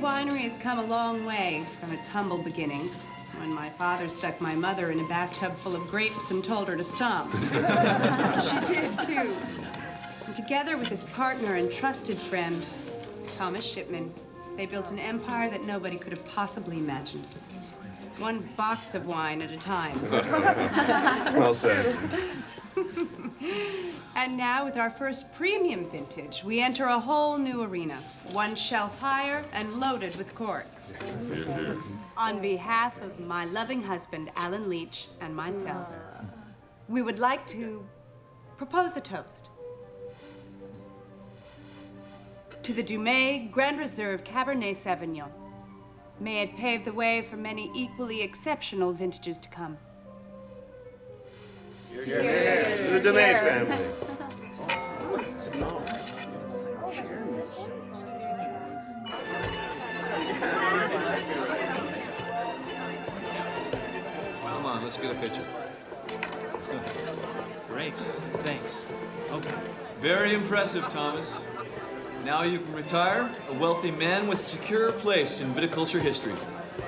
winery has come a long way from its humble beginnings, when my father stuck my mother in a bathtub full of grapes and told her to stomp. She did, too. And together with his partner and trusted friend, Thomas Shipman, they built an empire that nobody could have possibly imagined. One box of wine at a time. Well said. And now, with our first premium vintage, we enter a whole new arena. One shelf higher and loaded with corks. Here, here. On behalf of my loving husband, Alan Leach, and myself, we would like to propose a toast. To the Dumais Grand Reserve Cabernet Sauvignon. May it pave the way for many equally exceptional vintages to come. Cheers. To the Dumais family. Come on, let's get a picture. Great, thanks. Okay. Very impressive, Thomas. Now you can retire, a wealthy man with a secure place in viticulture history.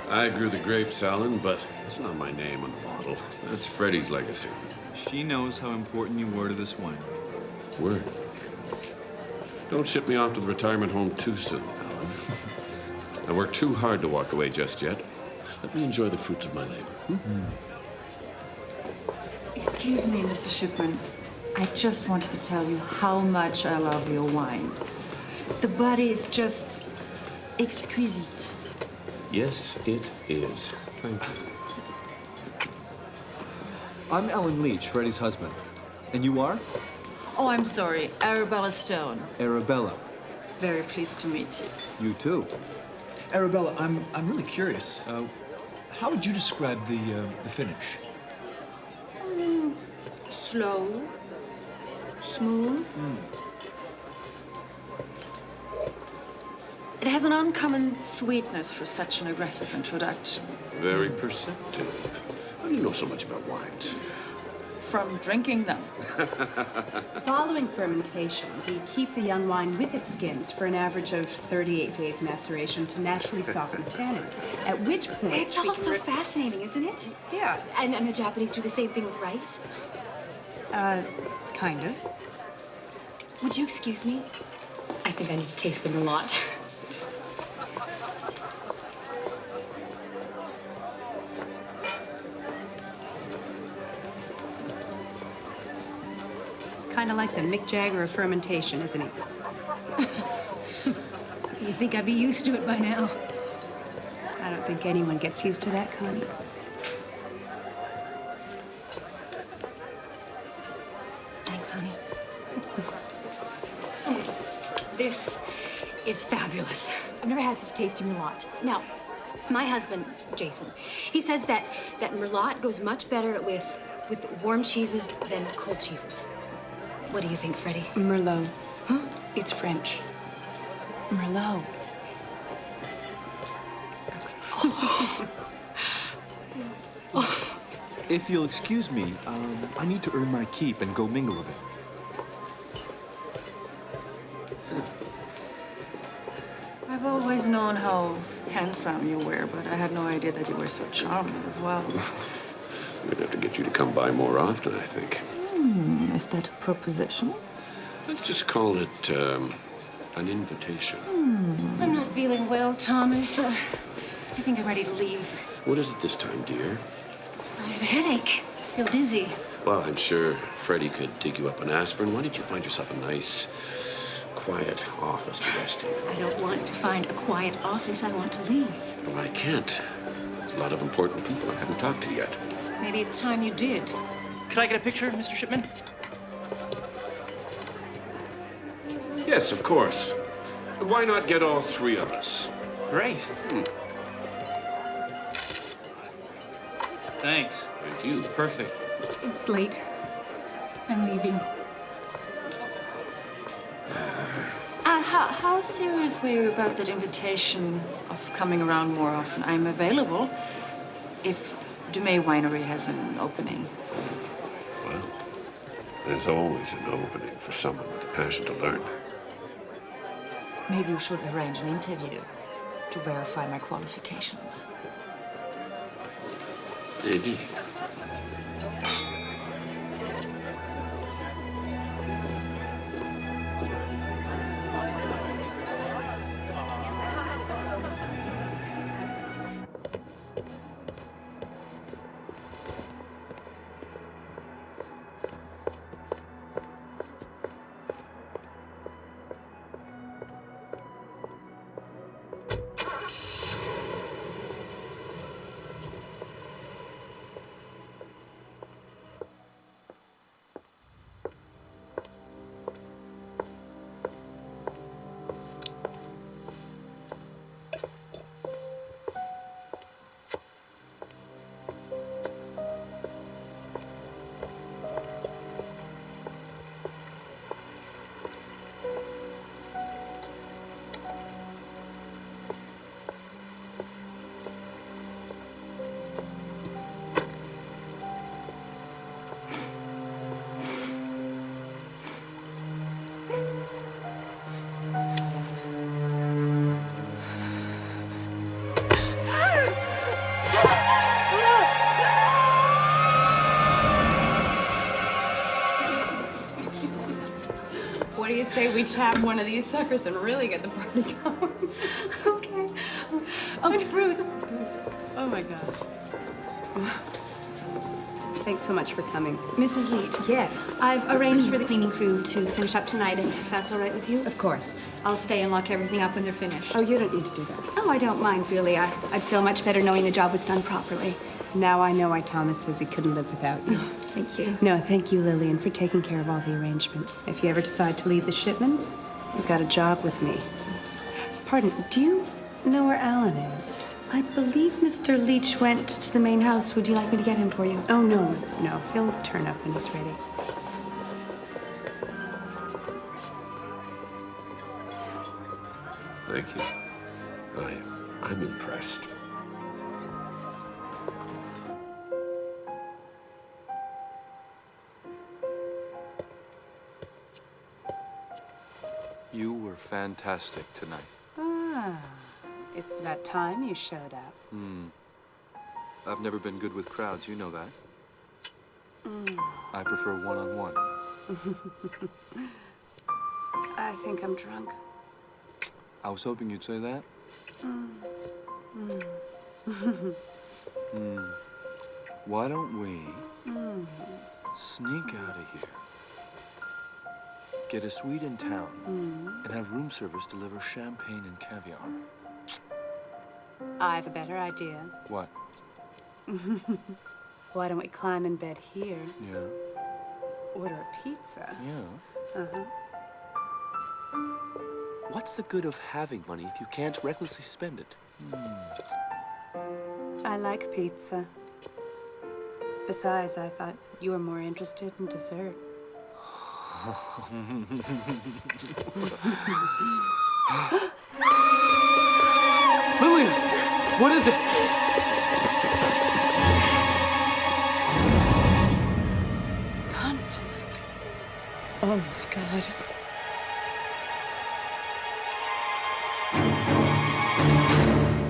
I grew the grapes, Alan, but it's not my name on the bottle. That's Freddie's legacy. She knows how important you were to this wine. Word. Don't ship me off to the retirement home too soon, Alan. I worked too hard to walk away just yet. Let me enjoy the fruits of my labor. Excuse me, Mr. Shipman. I just wanted to tell you how much I love your wine. The body is just exquisite. Yes, it is. Thank you. I'm Alan Leach, Freddie's husband. And you are? Oh, I'm sorry. Arabella Stone. Arabella. Very pleased to meet you. You too. Arabella, I'm really curious. How would you describe the finish? Slow. Smooth. It has an uncommon sweetness for such an aggressive introduction. Very perceptive. How do you know so much about wines? From drinking them. Following fermentation, we keep the young wine with its skins for an average of 38 days maceration to naturally soften the tannins, at which point... It's all so fascinating, isn't it? Yeah. And the Japanese do the same thing with rice? Kind of. Would you excuse me? I think I need to taste them a lot. It's kind of like the Mick Jagger of fermentation, isn't he? You'd think I'd be used to it by now. I don't think anyone gets used to that, Connie. Thanks, honey. This is fabulous. I've never had such a tasty merlot. Now, my husband, Jason, he says that merlot goes much better with warm cheeses than cold cheeses. What do you think, Freddie? Merlot. Huh? It's French. Merlot. If you'll excuse me, I need to earn my keep and go mingle a bit. I've always known how handsome you were, but I had no idea that you were so charming as well. We'd have to get you to come by more often, I think. Is that a proposition? Let's just call it an invitation. I'm not feeling well, Thomas. I think I'm ready to leave. What is it this time, dear? I have a headache. I feel dizzy. Well, I'm sure Freddie could dig you up an aspirin. Why don't you find yourself a nice, quiet office to rest in? I don't want to find a quiet office. I want to leave. Well, I can't. There's a lot of important people I haven't talked to yet. Maybe it's time you did. Could I get a picture, Mr. Shipman? Yes, of course. Why not get all three of us? Great. Thanks. Thank you. Perfect. It's late. I'm leaving. How serious were you about that invitation of coming around more often? I'm available if Dumais Winery has an opening. Well, there's always an opening for someone with a passion to learn. Maybe we should arrange an interview. to verify my qualifications. Maybe. What do you say we tap one of these suckers and really get the party going? Okay. Oh, Bruce. Oh my gosh. Thanks so much for coming. Mrs. Leach. Yes. I've arranged for the cleaning crew to finish up tonight, if that's all right with you. Of course. I'll stay and lock everything up when they're finished. Oh, you don't need to do that. Oh, I don't mind, really. I'd feel much better knowing the job was done properly. Now I know why Thomas says he couldn't live without you. Thank you. No, thank you, Lillian, for taking care of all the arrangements. If you ever decide to leave the shipments, you've got a job with me. Pardon, do you know where Alan is? I believe Mr. Leach went to the main house. Would you like me to get him for you? Oh, no. He'll turn up when he's ready. Thank you. I'm impressed. You were fantastic tonight. Ah, it's about time you showed up. I've never been good with crowds, you know that. I prefer one-on-one. I think I'm drunk. I was hoping you'd say that. Why don't we sneak out of here, get a suite in town, and have room service deliver champagne and caviar? I have a better idea. What? Why don't we climb in bed here, Yeah. order a pizza? Yeah. Uh-huh. What's the good of having money if you can't recklessly spend it? I like pizza. Besides, I thought you were more interested in dessert. Lillian! What is it? Constance. Oh, my God.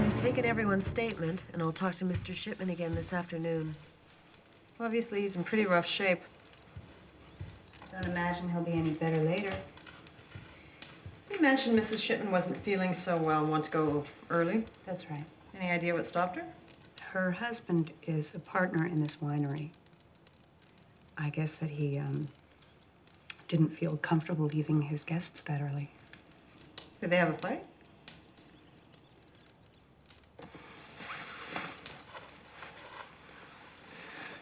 I've taken everyone's statement, and I'll talk to Mr. Shipman again this afternoon. Obviously, he's in pretty rough shape. Don't imagine he'll be any better later. You mentioned Mrs. Shipman wasn't feeling so well and wanted to go early. That's right. Any idea what stopped her? Her husband is a partner in this winery. I guess that he, didn't feel comfortable leaving his guests that early. Did they have a fight?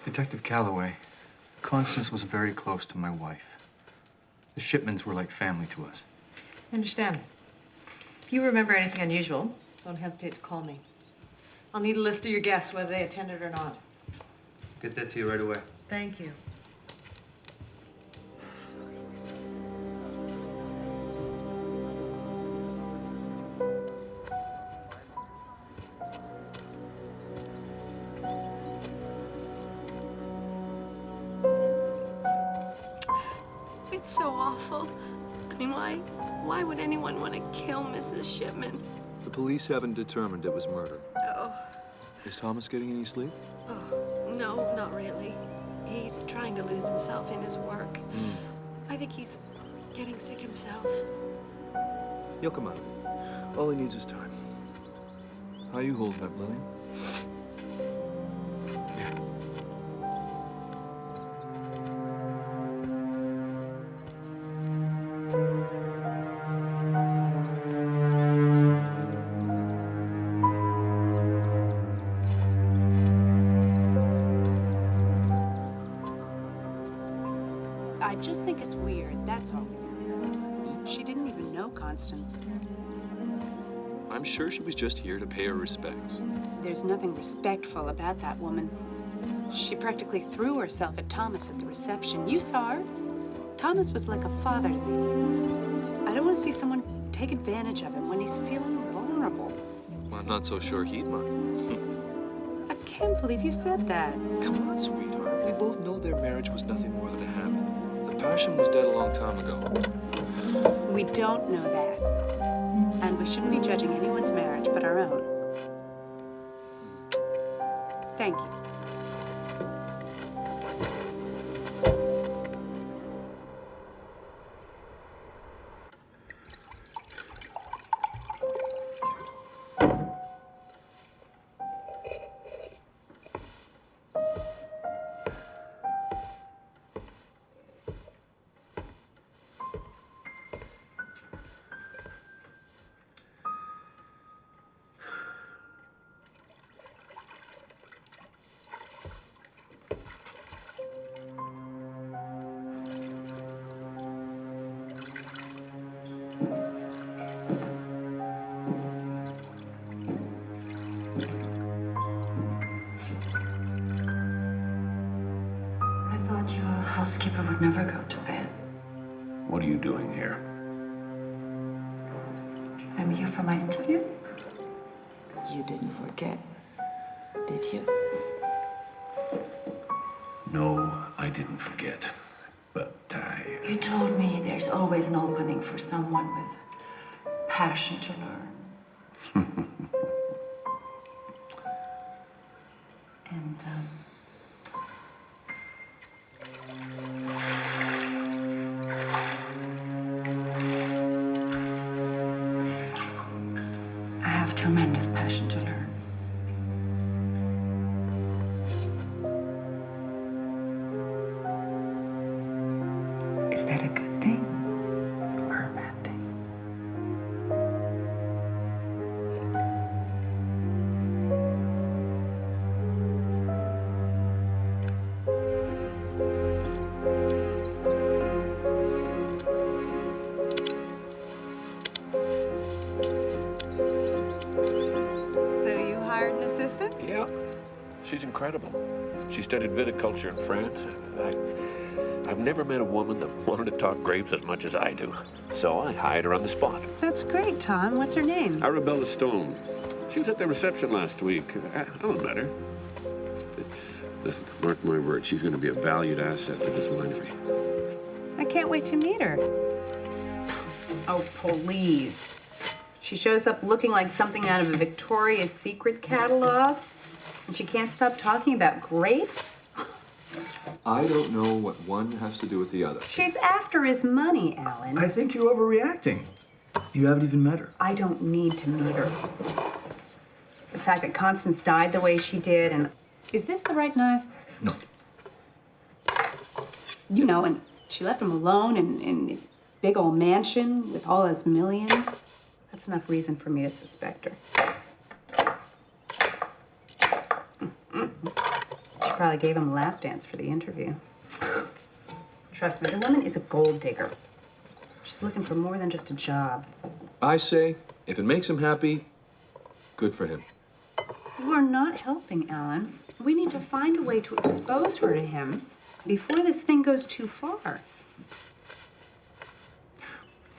Detective Calloway, Constance was very close to my wife. The Shipmans were like family to us. I understand. If you remember anything unusual, don't hesitate to call me. I'll need a list of your guests, whether they attended or not. Get that to you right away. Thank you. It's so awful. I mean, why would anyone want to kill Mrs. Shipman? The police haven't determined it was murder. Oh. Is Thomas getting any sleep? Oh, no, not really. He's trying to lose himself in his work. I think he's getting sick himself. He'll come out of it. All he needs is time. How are you holding up, Lillian? Yeah. I just think it's weird, that's all. She didn't even know Constance. I'm sure she was just here to pay her respects. There's nothing respectful about that woman. She practically threw herself at Thomas at the reception. You saw her. Thomas was like a father to me. I don't want to see someone take advantage of him when he's feeling vulnerable. Well, I'm not so sure he'd mind. I can't believe you said that. Come on, sweetheart. We both know their marriage was nothing more than a habit. The passion was dead a long time ago. We don't know that. And we shouldn't be judging anyone's marriage but our own. Thank you. Housekeeper would never go to bed. What are you doing here? I'm here for my interview. You didn't forget, did you? No, I didn't forget. But You told me there's always an opening for someone with passion to learn. And, I have tremendous passion to learn. Is that a good thing or a bad thing? So you hired an assistant? yeah, she's incredible. She studied viticulture in France. I've never met a woman that wanted to talk grapes as much as I do. So I hired her on the spot. That's great, Tom. What's her name? Arabella Stone. She was at the reception last week. I don't met her. Listen, mark my word, she's going to be a valued asset to this winery. I can't wait to meet her. Oh, please. She shows up looking like something out of a Victoria's Secret catalog, and she can't stop talking about grapes? I don't know what one has to do with the other. She's after his money, Alan. I think you're overreacting. You haven't even met her. I don't need to meet her. The fact that Constance died the way she did, and... Is this the right knife? No. You know, and she left him alone in his big old mansion with all his millions. That's enough reason for me to suspect her. She probably gave him a lap dance for the interview. Trust me, the woman is a gold digger. She's looking for more than just a job. I say, if it makes him happy, good for him. We're not helping, Alan. We need to find a way to expose her to him before this thing goes too far.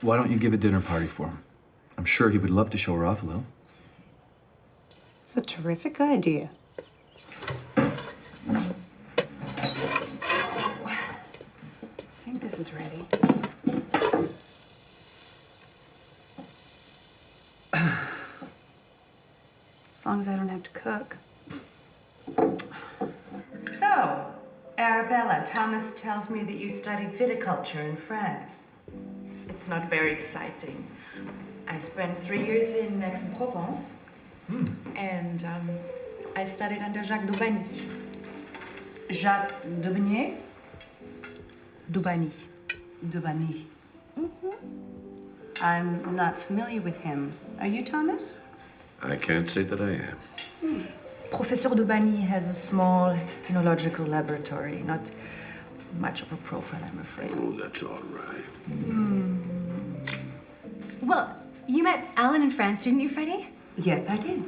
Why don't you give a dinner party for him? I'm sure he would love to show her off a little. It's a terrific idea. I think this is ready. As long as I don't have to cook. So, Arabella, Thomas tells me that you studied viticulture in France. It's not very exciting. I spent 3 years in Aix-en-Provence, and I studied under Jacques Daubagny. Jacques Daubagny? Daubagny. Daubagny. I'm not familiar with him. Are you, Thomas? I can't say that I am. Professor Daubagny has a small enological laboratory. Not much of a profile, I'm afraid. Oh, that's all right. Well, you met Alan in France, didn't you, Freddie? Yes, I did.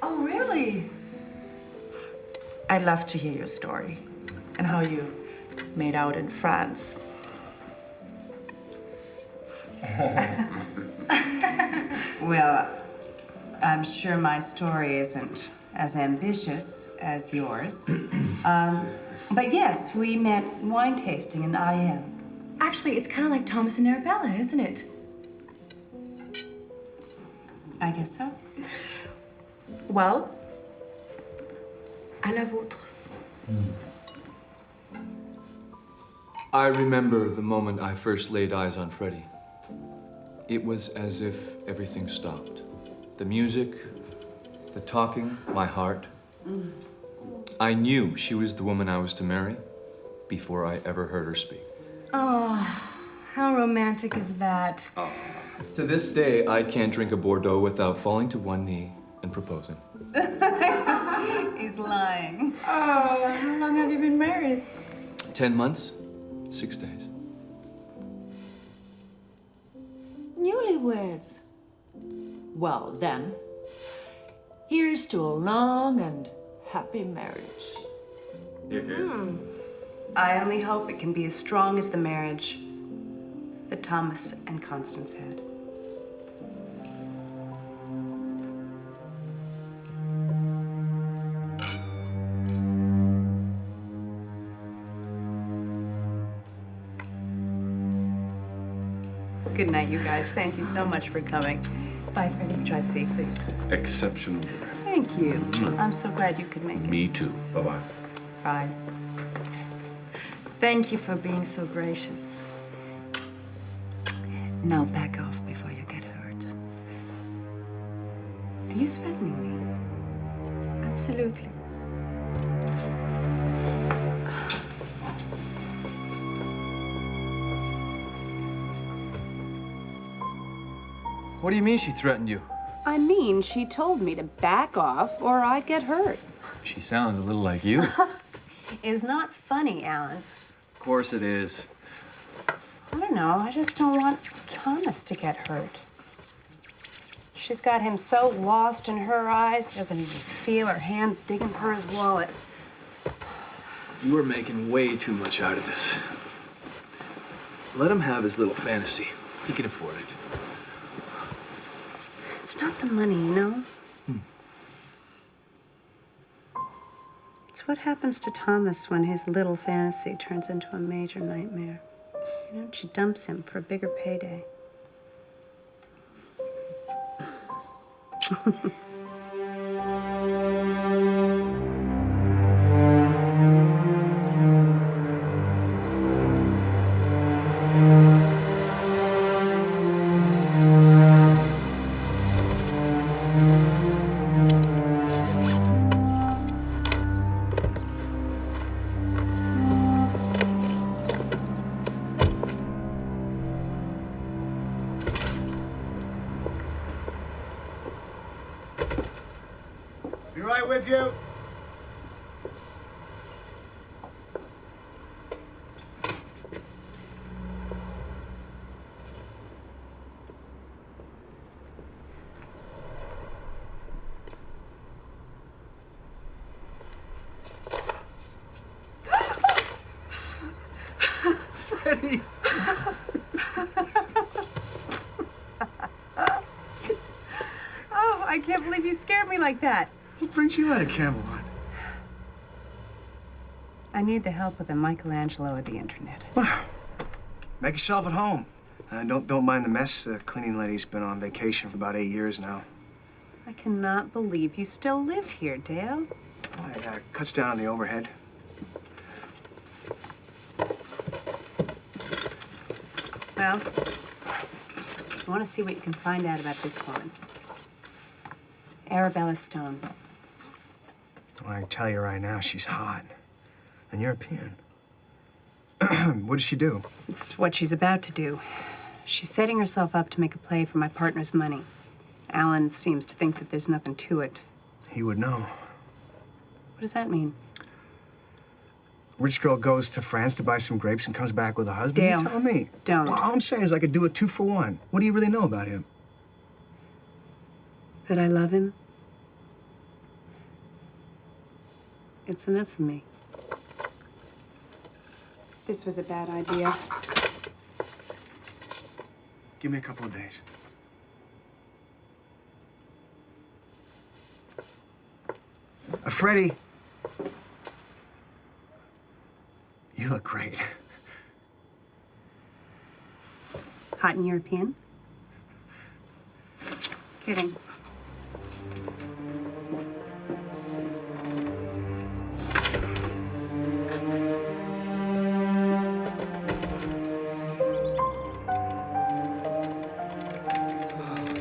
Oh, really? I'd love to hear your story and how you made out in France. Well, I'm sure my story isn't as ambitious as yours. But yes, we met wine tasting in IM. Actually, it's kind of like Thomas and Arabella, isn't it? I guess so. Well, à la vôtre. I remember the moment I first laid eyes on Freddie. It was as if everything stopped. The music, the talking, my heart. I knew she was the woman I was to marry before I ever heard her speak. Oh, how romantic is that? To this day, I can't drink a Bordeaux without falling to one knee and proposing. He's lying. Oh, how long have you been married? 10 months, 6 days. Newlyweds. Well, then, here's to a long and happy marriage. I only hope it can be as strong as the marriage that Thomas and Constance had. Good night, you guys. Thank you so much for coming. Bye, Freddie. Drive safely. Exceptional. Thank you. I'm so glad you could make it. Me too. Bye-bye. Bye. Thank you for being so gracious. Now back off before you get hurt. Are you threatening me? Absolutely. What do you mean she threatened you? I mean, she told me to back off or I'd get hurt. She sounds a little like you. It's not funny, Alan. Of course it is. I don't know. I just don't want Thomas to get hurt. She's got him so lost in her eyes, he doesn't even feel her hands digging for his wallet. You are making way too much out of this. Let him have his little fantasy. He can afford it. It's not the money, you know? It's what happens to Thomas when his little fantasy turns into a major nightmare. You know, she dumps him for a bigger payday. Be right with you. Freddie! Oh, I can't believe you scared me like that. What brings you out of Camelot? I need the help of the Michelangelo of the internet. Make yourself at home. Don't mind the mess. The cleaning lady's been on vacation for about 8 years now. I cannot believe you still live here, Dale. It cuts down on the overhead. Well, I want to see what you can find out about this woman. Arabella Stone. Well, I can tell you right now, she's hot. And European. What does she do? It's what she's about to do. She's setting herself up to make a play for my partner's money. Alan seems to think that there's nothing to it. He would know. What does that mean? Rich girl goes to France to buy some grapes and comes back with a husband? Dale, You tell me. don't. Well, all I'm saying is I could do a 2-for-1. What do you really know about him? That I love him? It's enough for me. This was a bad idea. Give me a couple of days. Freddie. You look great. Hot and European? Kidding.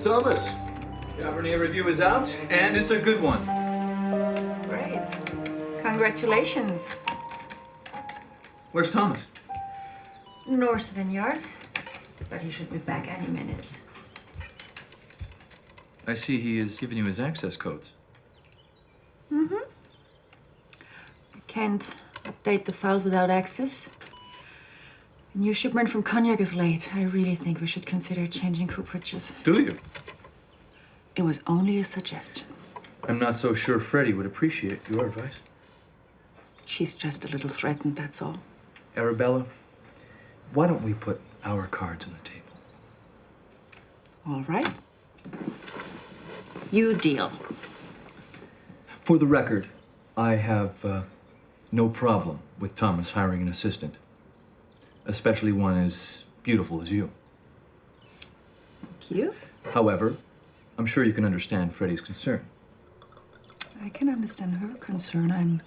Thomas, Cabernet review is out, and it's a good one. That's great. Congratulations. Where's Thomas? North Vineyard. But he should be back any minute. I see he has given you his access codes. Mm-hmm. Can't update the files without access. A new shipment from Cognac is late. I really think we should consider changing cooperages. Do you? It was only a suggestion. I'm not so sure Freddie would appreciate your advice. She's just a little threatened, that's all. Arabella, why don't we put our cards on the table? All right. You deal. For the record, I have no problem with Thomas hiring an assistant, especially one as beautiful as you. Thank you. However, I'm sure you can understand Freddie's concern. I can understand her concern.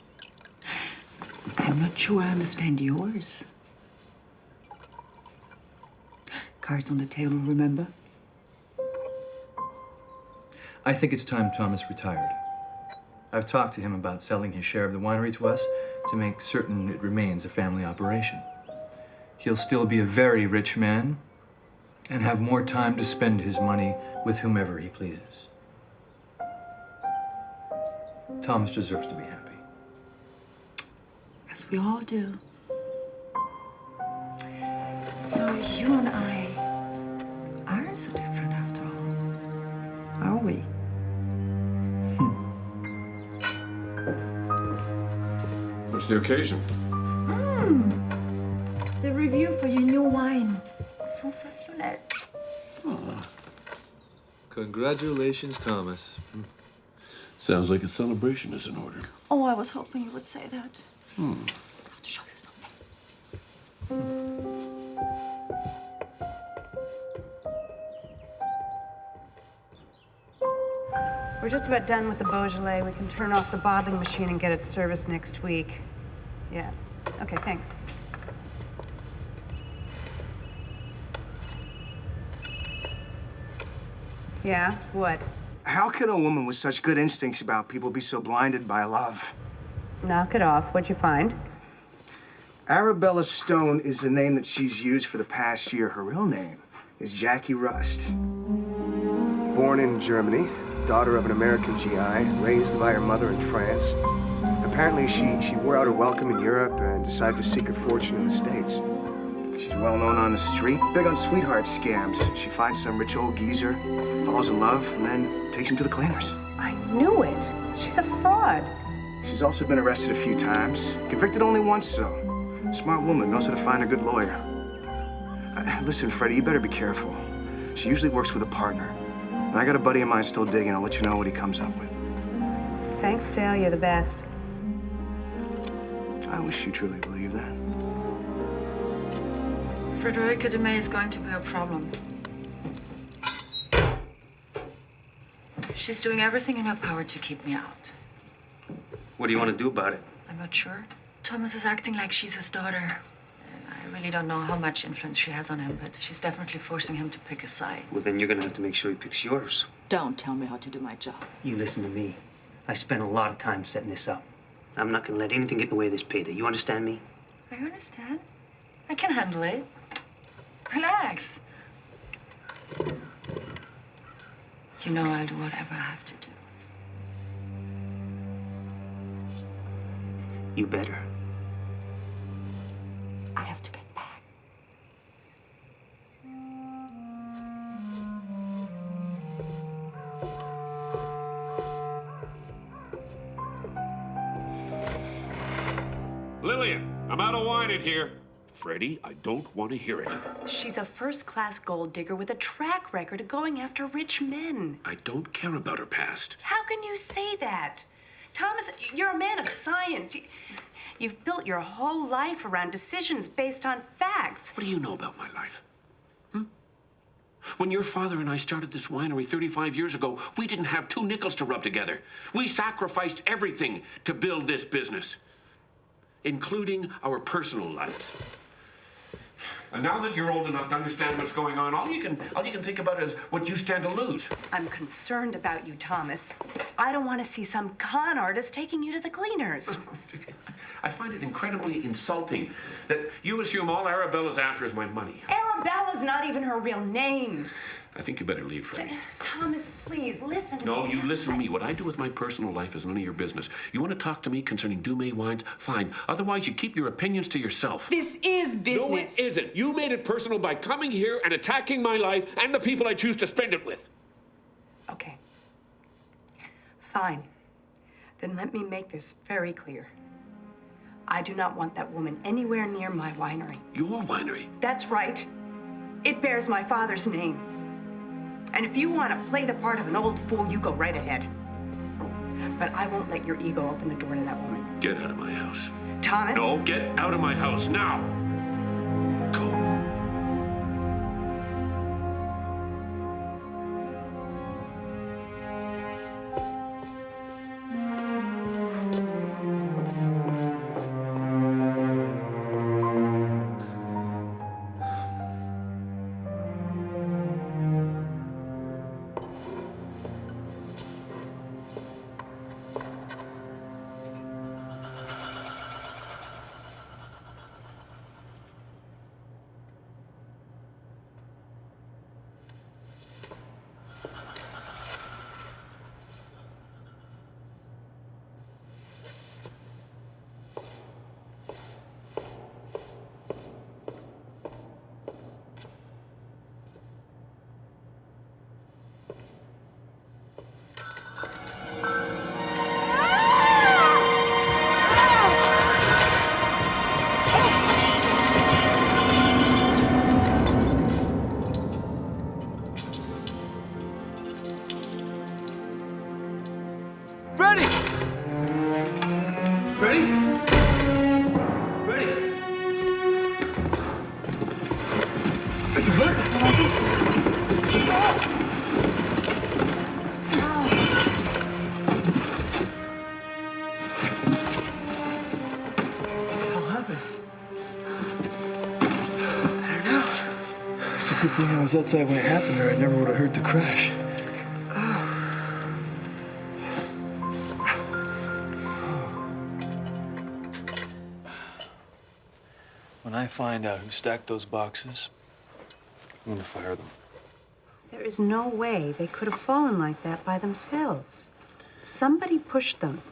I'm not sure I understand yours. Cards on the table, remember? I think it's time Thomas retired. I've talked to him about selling his share of the winery to us to make certain it remains a family operation. He'll still be a very rich man and have more time to spend his money with whomever he pleases. Thomas deserves to be happy. As we all do. So you and I aren't so different after all, are we? What's the occasion? The review for your new wine. Sensationnel. Congratulations, Thomas. Sounds like a celebration is in order. Oh, I was hoping you would say that. Hmm. I have to show you something. We're just about done with the Beaujolais. We can turn off the bottling machine and get it serviced next week. Yeah. Okay, thanks. Yeah, what? How can a woman with such good instincts about people be so blinded by love? Knock it off. What'd you find? Arabella Stone is the name that she's used for the past year. Her real name is Jackie Rust. Born in Germany, daughter of an American GI, raised by her mother in France. Apparently, she wore out her welcome in Europe and decided to seek her fortune in the States. She's well known on the street, big on sweetheart scams. She finds some rich old geezer, falls in love, and then takes him to the cleaners. I knew it. She's a fraud. She's also been arrested a few times. Convicted only once, though. Smart woman, knows how to find a good lawyer. Listen, Freddie, you better be careful. She usually works with a partner. And I got a buddy of mine still digging. I'll let you know what he comes up with. Thanks, Dale. You're the best. I wish you truly believed that. Frederica de May is going to be a problem. She's doing everything in her power to keep me out. What do you want to do about it? I'm not sure. Thomas is acting like she's his daughter. I really don't know how much influence she has on him, but she's definitely forcing him to pick a side. Well, then you're going to have to make sure he picks yours. Don't tell me how to do my job. You listen to me. I spent a lot of time setting this up. I'm not going to let anything get in the way of this payday. You understand me? I understand. I can handle it. Relax. You know I'll do whatever I have to do. You better. I have to get back. Lillian, I'm out of wine in here. Freddie, I don't want to hear it. She's a first-class gold digger with a track record of going after rich men. I don't care about her past. How can you say that? Thomas, you're a man of science. You've built your whole life around decisions based on facts. What do you know about my life? When your father and I started this winery 35 years ago, we didn't have 2 nickels to rub together. We sacrificed everything to build this business, including our personal lives. And now that you're old enough to understand what's going on, all you can think about is what you stand to lose. I'm concerned about you, Thomas. I don't want to see some con artist taking you to the cleaners. I find it incredibly insulting that you assume all Arabella's after is my money. Arabella's not even her real name. I think you better leave, Freddie. Thomas, please, listen to me. No, you listen to me. What I do with my personal life is none of your business. You want to talk to me concerning Dumay wines? Fine. Otherwise, you keep your opinions to yourself. This is business. No, it isn't. You made it personal by coming here and attacking my life and the people I choose to spend it with. Okay. Fine. Then let me make this very clear. I do not want that woman anywhere near my winery. Your winery? That's right. It bears my father's name. And if you want to play the part of an old fool, you go right ahead. But I won't let your ego open the door to that woman. Get out of my house. Thomas? No, get out of my house now. Go. Good thing I was outside when it happened, or I never would have heard the crash. When I find out who stacked those boxes, I'm gonna fire them. There is no way they could have fallen like that by themselves. Somebody pushed them.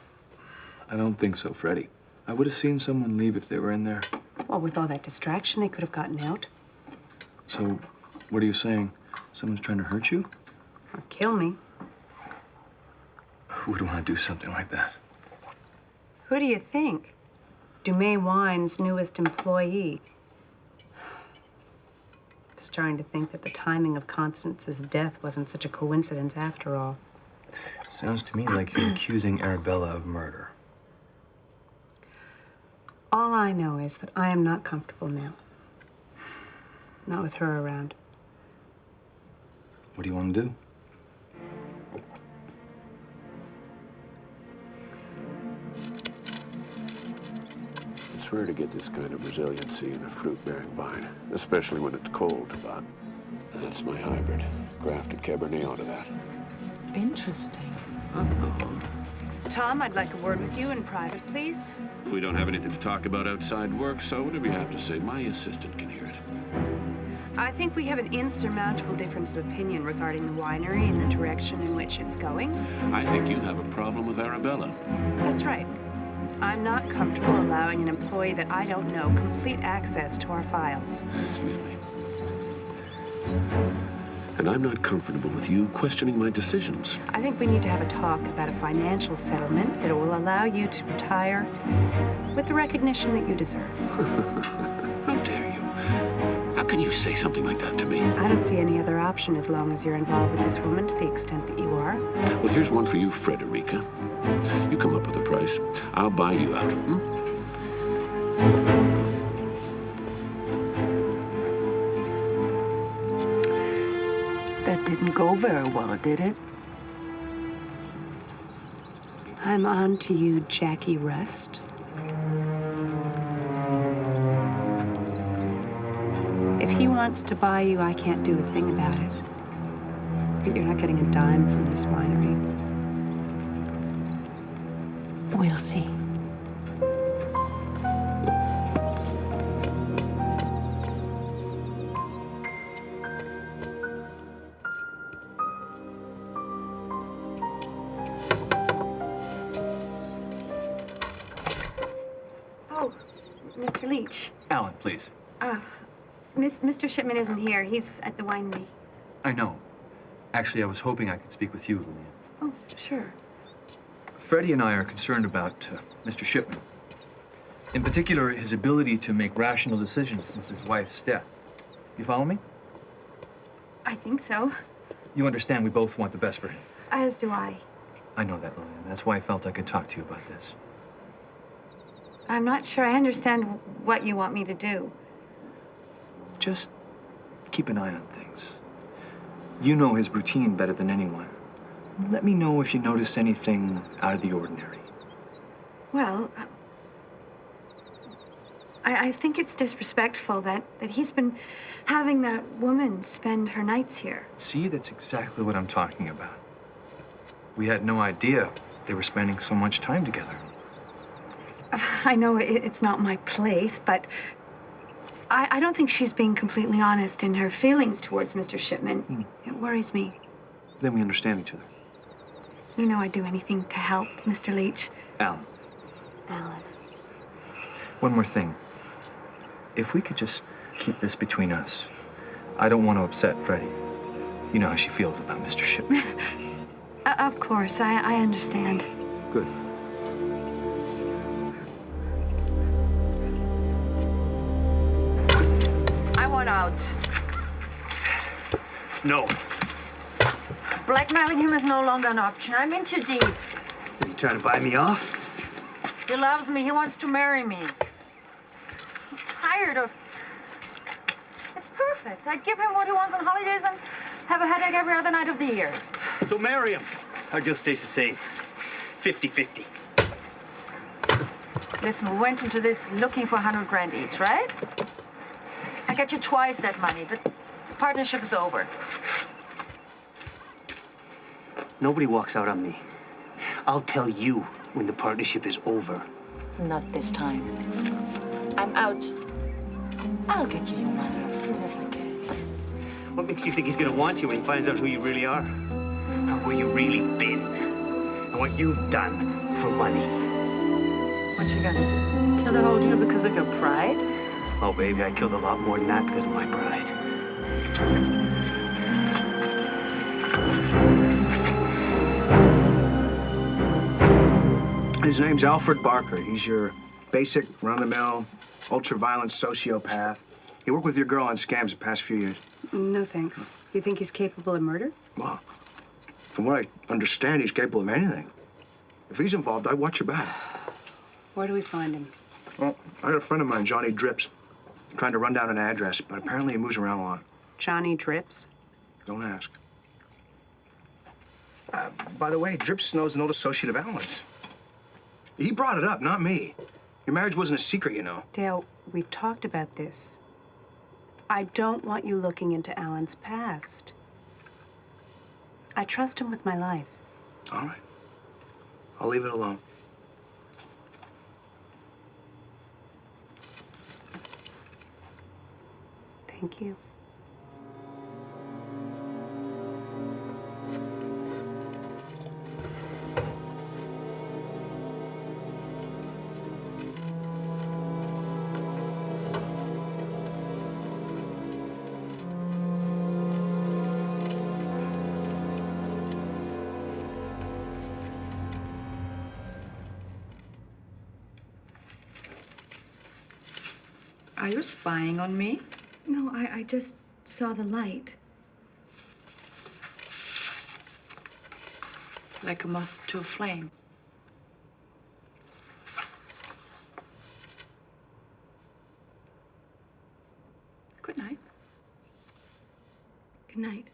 I don't think so, Freddie. I would have seen someone leave if they were in there. Well, with all that distraction, they could have gotten out. So, what are you saying? Someone's trying to hurt you? Or kill me. Who would want to do something like that? Who do you think? Dumay Wine's newest employee. Starting to think that the timing of Constance's death wasn't such a coincidence after all. Sounds to me like you're accusing Arabella of murder. All I know is that I am not comfortable now. Not with her around. What do you want to do? It's rare to get this kind of resiliency in a fruit-bearing vine, especially when it's cold, but that's my hybrid. Grafted Cabernet onto that. Interesting. Tom, I'd like a word with you in private, please. We don't have anything to talk about outside work, so whatever you have to say, my assistant can hear it. I think we have an insurmountable difference of opinion regarding the winery and the direction in which it's going. I think you have a problem with Arabella. That's right. I'm not comfortable allowing an employee that I don't know complete access to our files. Excuse me. And I'm not comfortable with you questioning my decisions. I think we need to have a talk about a financial settlement that will allow you to retire with the recognition that you deserve. How dare you? How can you say something like that to me? I don't see any other option as long as you're involved with this woman to the extent that you are. Well, here's one for you, Frederica. You come up with a price. I'll buy you out. That didn't go very well, did it? I'm on to you, Jackie Rust. If he wants to buy you, I can't do a thing about it. But you're not getting a dime from this winery. We'll see. Oh, Mr. Leach. Alan, please. Mr. Shipman isn't here. He's at the winery. I know. Actually, I was hoping I could speak with you, Lillian. Oh, sure. Freddie and I are concerned about Mr. Shipman. In particular, his ability to make rational decisions since his wife's death. You follow me? I think so. You understand we both want the best for him. As do I. I know that, Lillian. That's why I felt I could talk to you about this. I'm not sure I understand what you want me to do. Just keep an eye on things. You know his routine better than anyone. Let me know if you notice anything out of the ordinary. Well, I think it's disrespectful that he's been having that woman spend her nights here. See, that's exactly what I'm talking about. We had no idea they were spending so much time together. I know it's not my place, but I don't think she's being completely honest in her feelings towards Mr. Shipman. It worries me. Then we understand each other. You know I'd do anything to help, Mr. Leach. Alan, Alan. one more thing. If we could just keep this between us. I don't want to upset Freddie. You know how she feels about Mr. Shipman. Of course, I understand. Good. I want out. No. Blackmailing him is no longer an option. I'm in too deep. Is he trying to buy me off? He loves me. He wants to marry me. I'm tired of... It's perfect. I'd give him what he wants on holidays and have a headache every other night of the year. So marry him. Our deal stays the same. 50-50. Listen, we went into this looking for 100 grand each, right? I get you twice that money, but the partnership is over. Nobody walks out on me. I'll tell you when the partnership is over. Not this time. I'm out. I'll get you your money as soon as I can. What makes you think he's gonna want you when he finds out who you really are? Or where you've really been? And what you've done for money? What you gonna do? Kill the whole deal because of your pride? Oh, baby, I killed a lot more than that because of my pride. His name's Alfred Barker. He's your basic, run-of-the-mill, ultra-violent sociopath. He worked with your girl on scams the past few years. No, thanks. You think he's capable of murder? Well, from what I understand, he's capable of anything. If he's involved, I'd watch your back. Where do we find him? Well, I got a friend of mine, Johnny Drips, trying to run down an address, but apparently he moves around a lot. Johnny Drips? Don't ask. By the way, Drips knows an old associate of Alan's. He brought it up, not me. Your marriage wasn't a secret, you know. Dale, we've talked about this. I don't want you looking into Alan's past. I trust him with my life. All right. I'll leave it alone. Thank you. Are you spying on me? No, I just saw the light. Like a moth to a flame. Good night. Good night.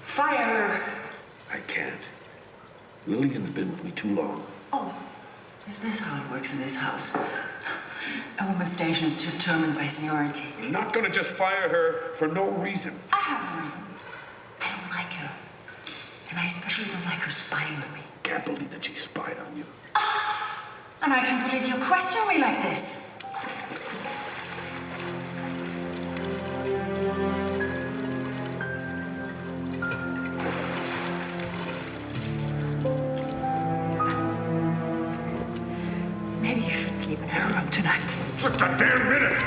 Fire! I can't. Lillian's been with me too long. Oh, is this how it works in this house? A woman's station is determined by seniority. I'm not gonna just fire her for no reason. I have a reason. I don't like her. And I especially don't like her spying on me. Can't believe that she spied on you. And I can't believe you question me like this. Maybe you should sleep in her room tonight. Just a damn minute!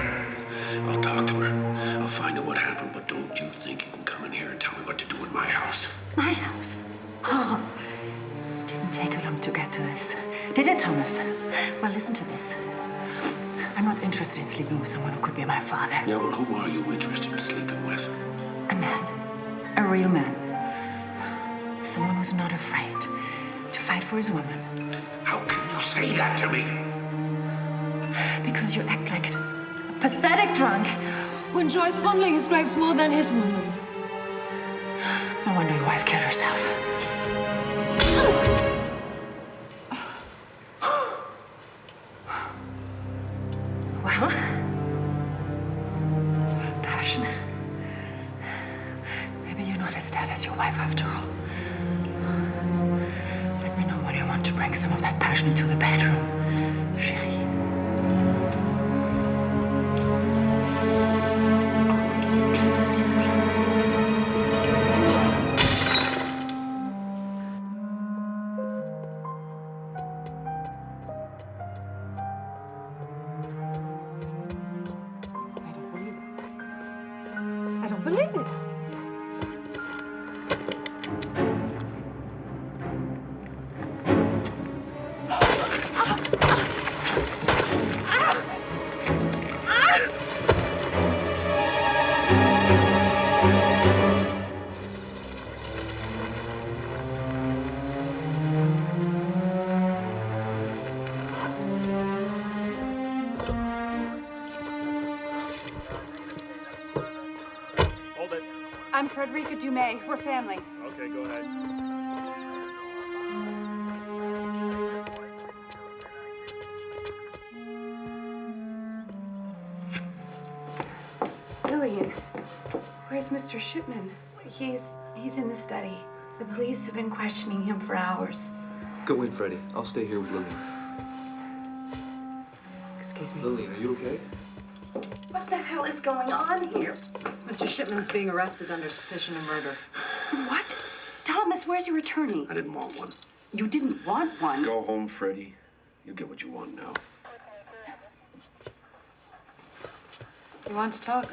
I'll talk to her. I'll find out what happened, but don't you think you can come in here and tell me what to do in my house? My house? Oh, didn't take you long to get to this. Did it, Thomas? Well, listen to this. I'm not interested in sleeping with someone who could be my father. Yeah, well, who are you interested in sleeping with? A man. A real man. Someone who's not afraid to fight for his woman. How can you say that to me? Because you act like a pathetic drunk who enjoys fondling his wives more than his woman. No wonder your wife killed herself. Well, passion. Maybe you're not as dead as your wife after all. Let me know when you want to bring some of that passion into the bedroom, chérie. I don't believe it. Hold it. I'm Frederica Dumais. We're family. Okay, go ahead. Lillian, where's Mr. Shipman? He's in the study. The police have been questioning him for hours. Go with Freddie. I'll stay here with Lillian. Excuse me. Lillian, are you okay? What the hell is going on here? Mr. Shipman's being arrested under suspicion of murder. What? Thomas, where's your attorney? I didn't want one. You didn't want one. Go home, Freddie. You get what you want now. You want to talk?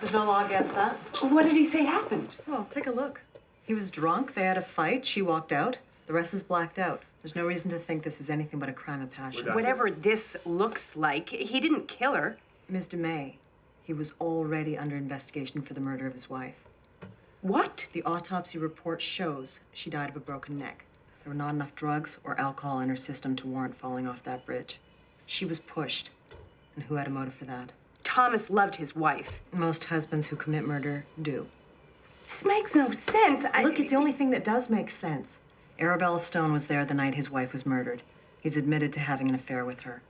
There's no law against that. What did he say happened? Well, take a look. He was drunk, they had a fight, she walked out. The rest is blacked out. There's no reason to think this is anything but a crime of passion. Whatever this looks like, he didn't kill her. Ms. Dumais, he was already under investigation for the murder of his wife. What? The autopsy report shows she died of a broken neck. There were not enough drugs or alcohol in her system to warrant falling off that bridge. She was pushed. And who had a motive for that? Thomas loved his wife. Most husbands who commit murder do. This makes no sense. Look, it's the only thing that does make sense. Arabella Stone was there the night his wife was murdered. He's admitted to having an affair with her.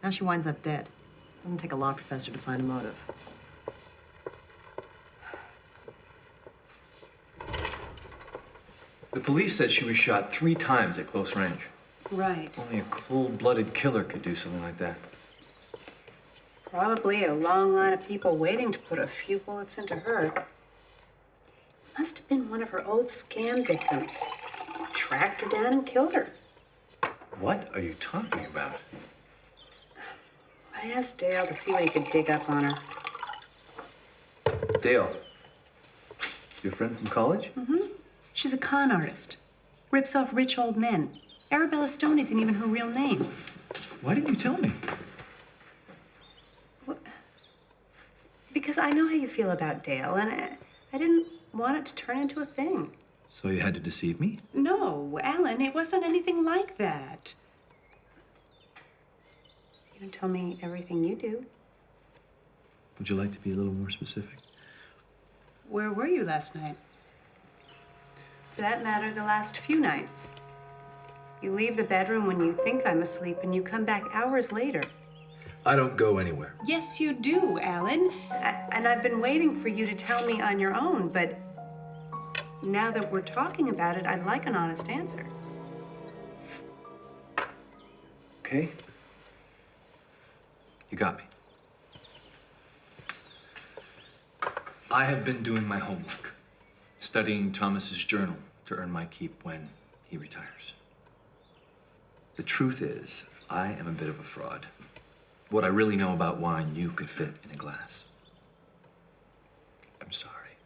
Now she winds up dead. Doesn't take a law professor to find a motive. The police said she was shot 3 times at close range. Right. Only a cold-blooded killer could do something like that. Probably a long line of people waiting to put a few bullets into her. Must have been one of her old scam victims. Tracked her down and killed her. What are you talking about? I asked Dale to see what he could dig up on her. Dale. Your friend from college? Mm-hmm. She's a con artist. Rips off rich old men. Arabella Stone isn't even her real name. Why didn't you tell me? Because I know how you feel about Dale, and I didn't want it to turn into a thing. So you had to deceive me? No, Alan, it wasn't anything like that. You don't tell me everything you do. Would you like to be a little more specific? Where were you last night? For that matter, the last few nights. You leave the bedroom when you think I'm asleep, and you come back hours later. I don't go anywhere. Yes, you do, Alan. And I've been waiting for you to tell me on your own, but now that we're talking about it, I'd like an honest answer. Okay. You got me. I have been doing my homework, studying Thomas's journal to earn my keep when he retires. The truth is, I am a bit of a fraud. What I really know about wine, you could fit in a glass. I'm sorry.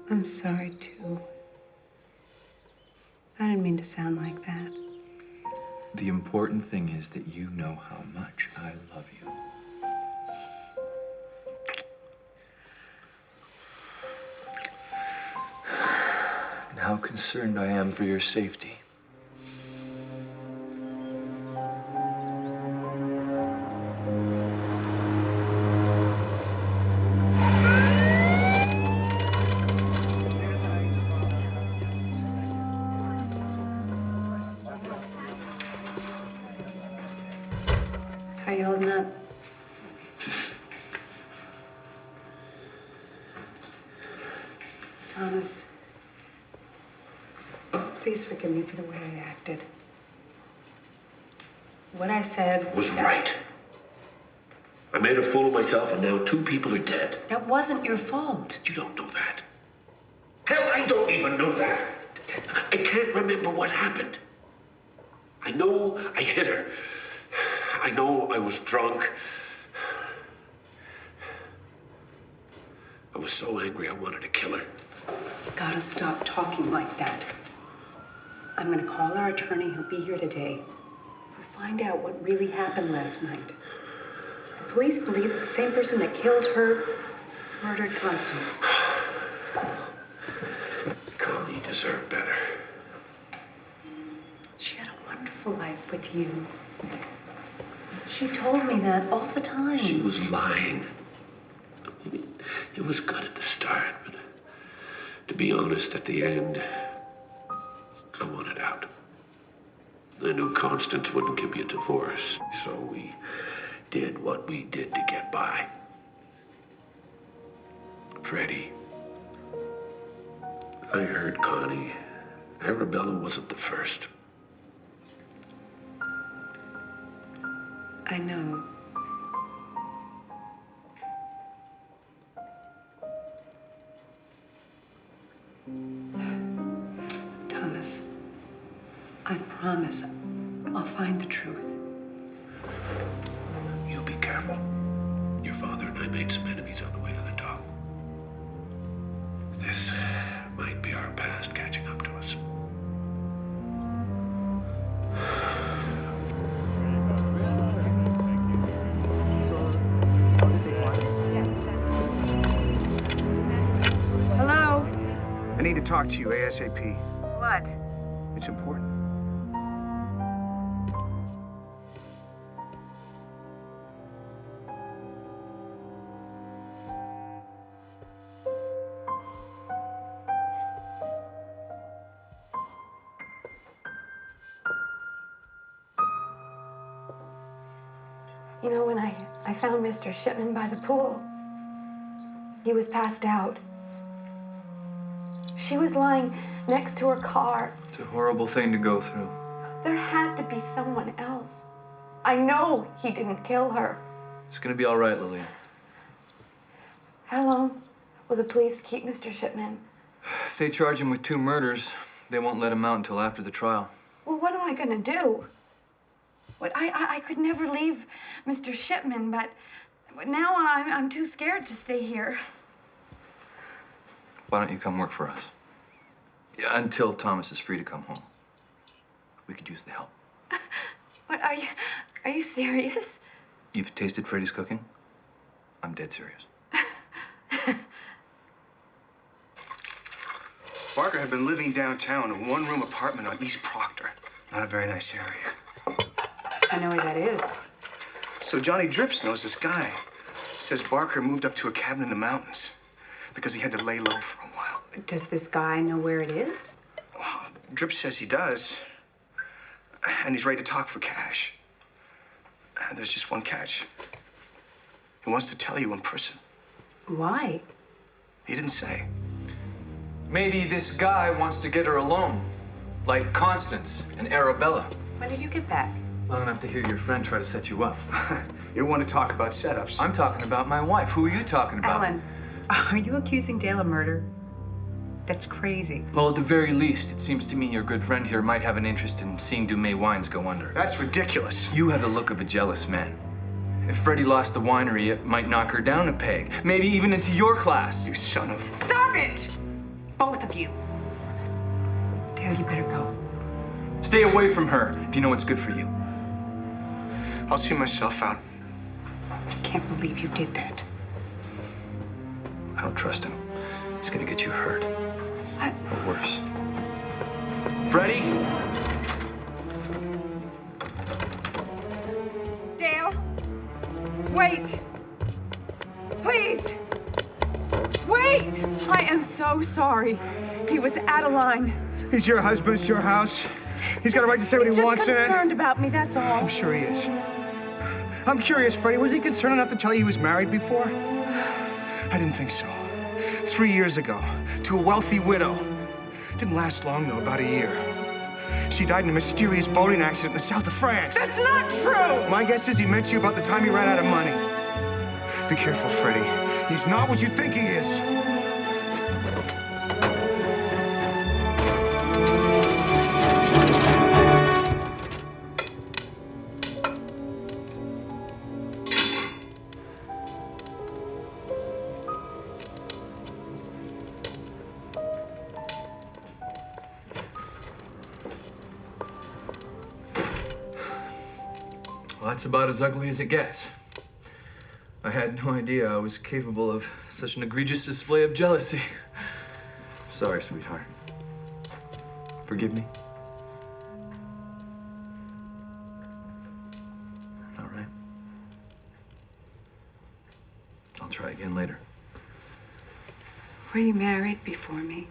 I'm sorry, too. I didn't mean to sound like that. The important thing is that you know how much I love you. And how concerned I am for your safety. How you holding up? Thomas, please forgive me for the way I acted. What I said Was right. I made a fool of myself, and now 2 people are dead. That wasn't your fault. You don't know that. Hell, I don't even know that. I can't remember what happened. I know I hit her. I know I was drunk. I was so angry I wanted to kill her. You gotta stop talking like that. I'm gonna call our attorney. He'll be here today. We'll find out what really happened last night. The police believe that the same person that killed her murdered Constance. Connie deserved better. She had a wonderful life with you. She told me that all the time. She was lying. It was good at the start, but to be honest, at the end, I wanted out. I knew Constance wouldn't give me a divorce, so we did what we did to get by. Freddie, I heard Connie. Arabella wasn't the first. I know. Thomas, I promise I'll find the truth. You be careful. Your father and I made some enemies on the way to the top. This might be our past catching up to us. Hello? need to talk to you ASAP. What? It's important. You know, when I found Mr. Shipman by the pool, he was passed out. She was lying next to her car. It's a horrible thing to go through. There had to be someone else. I know he didn't kill her. It's gonna be all right, Lillian. How long will the police keep Mr. Shipman? If they charge him with 2 murders, they won't let him out until after the trial. Well, what am I gonna do? I could never leave Mr. Shipman, but now I'm too scared to stay here. Why don't you come work for us? Yeah, until Thomas is free to come home. We could use the help. What, are you serious? You've tasted Freddy's cooking? I'm dead serious. Barker had been living downtown in a one-room apartment on East Proctor. Not a very nice area. I know where that is. So Johnny Drips knows this guy. Says Barker moved up to a cabin in the mountains because he had to lay low for a while. Does this guy know where it is? Well, Drips says he does. And he's ready to talk for cash. And there's just one catch. He wants to tell you in person. Why? He didn't say. Maybe this guy wants to get her alone. Like Constance and Arabella. When did you get back? Long enough to hear your friend try to set you up. You want to talk about setups. I'm talking about my wife. Who are you talking about? Alan, are you accusing Dale of murder? That's crazy. Well, at the very least, it seems to me your good friend here might have an interest in seeing Dumais Wines go under. That's ridiculous. You have the look of a jealous man. If Freddie lost the winery, it might knock her down a peg. Maybe even into your class. You son of... Stop it! Both of you. Dale, you better go. Stay away from her if you know what's good for you. I'll see myself out. I can't believe you did that. I don't trust him. He's gonna get you hurt. What? Or worse. Freddie? Dale, wait. Please. Wait! I am so sorry. He was out of line. He's your husband, it's your house. He's got a right to say what he wants in it. He's just concerned about me, that's all. I'm sure he is. I'm curious, Freddie, was he concerned enough to tell you he was married before? I didn't think so. 3 years ago, to a wealthy widow. Didn't last long, though, about a year. She died in a mysterious boating accident in the south of France. That's not true! My guess is he met you about the time he ran out of money. Be careful, Freddie. He's not what you think he is. Well, that's about as ugly as it gets. I had no idea I was capable of such an egregious display of jealousy. Sorry, sweetheart. Forgive me? All right. I'll try again later. Were you married before me?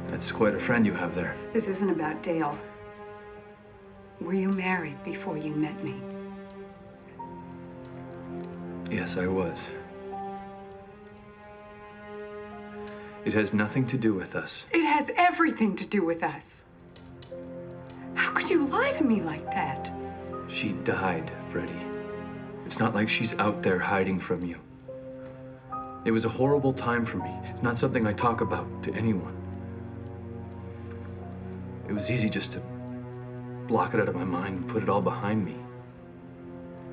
That's quite a friend you have there. This isn't about Dale. Were you married before you met me? Yes, I was. It has nothing to do with us. It has everything to do with us. How could you lie to me like that? She died, Freddie. It's not like she's out there hiding from you. It was a horrible time for me. It's not something I talk about to anyone. It was easy just to block it out of my mind and put it all behind me.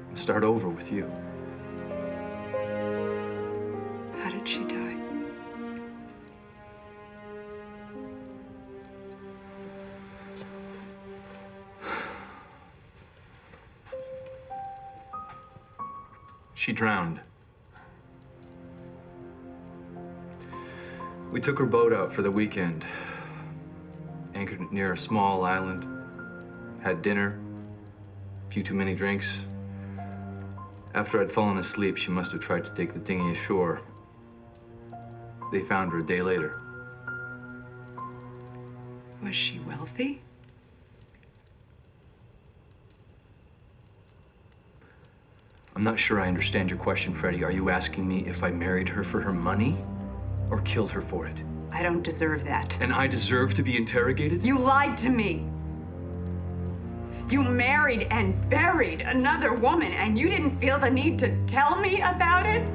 And start over with you. How did she die? She drowned. We took her boat out for the weekend. Anchored near a small island. Had dinner. A few too many drinks. After I'd fallen asleep, she must have tried to take the dinghy ashore. They found her a day later. Was she wealthy? I'm not sure I understand your question, Freddie. Are you asking me if I married her for her money or killed her for it? I don't deserve that. And I deserve to be interrogated? You lied to me. You married and buried another woman, and you didn't feel the need to tell me about it?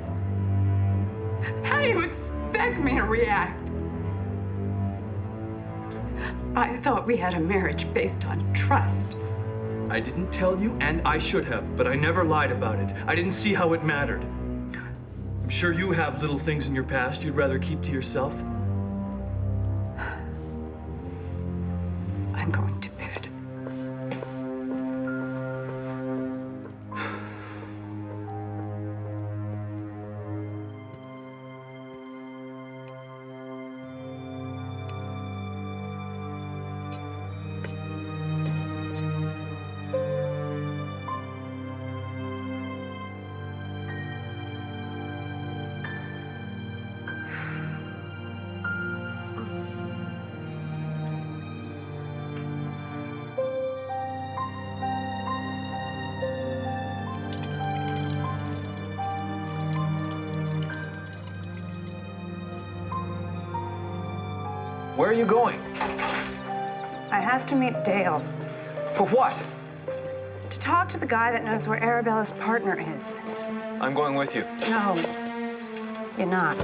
How do you expect me to react? I thought we had a marriage based on trust. I didn't tell you, and I should have, but I never lied about it. I didn't see how it mattered. I'm sure you have little things in your past you'd rather keep to yourself. I'm going to bed. Where are you going? I have to meet Dale. For what? To talk to the guy that knows where Arabella's partner is. I'm going with you. No, you're not.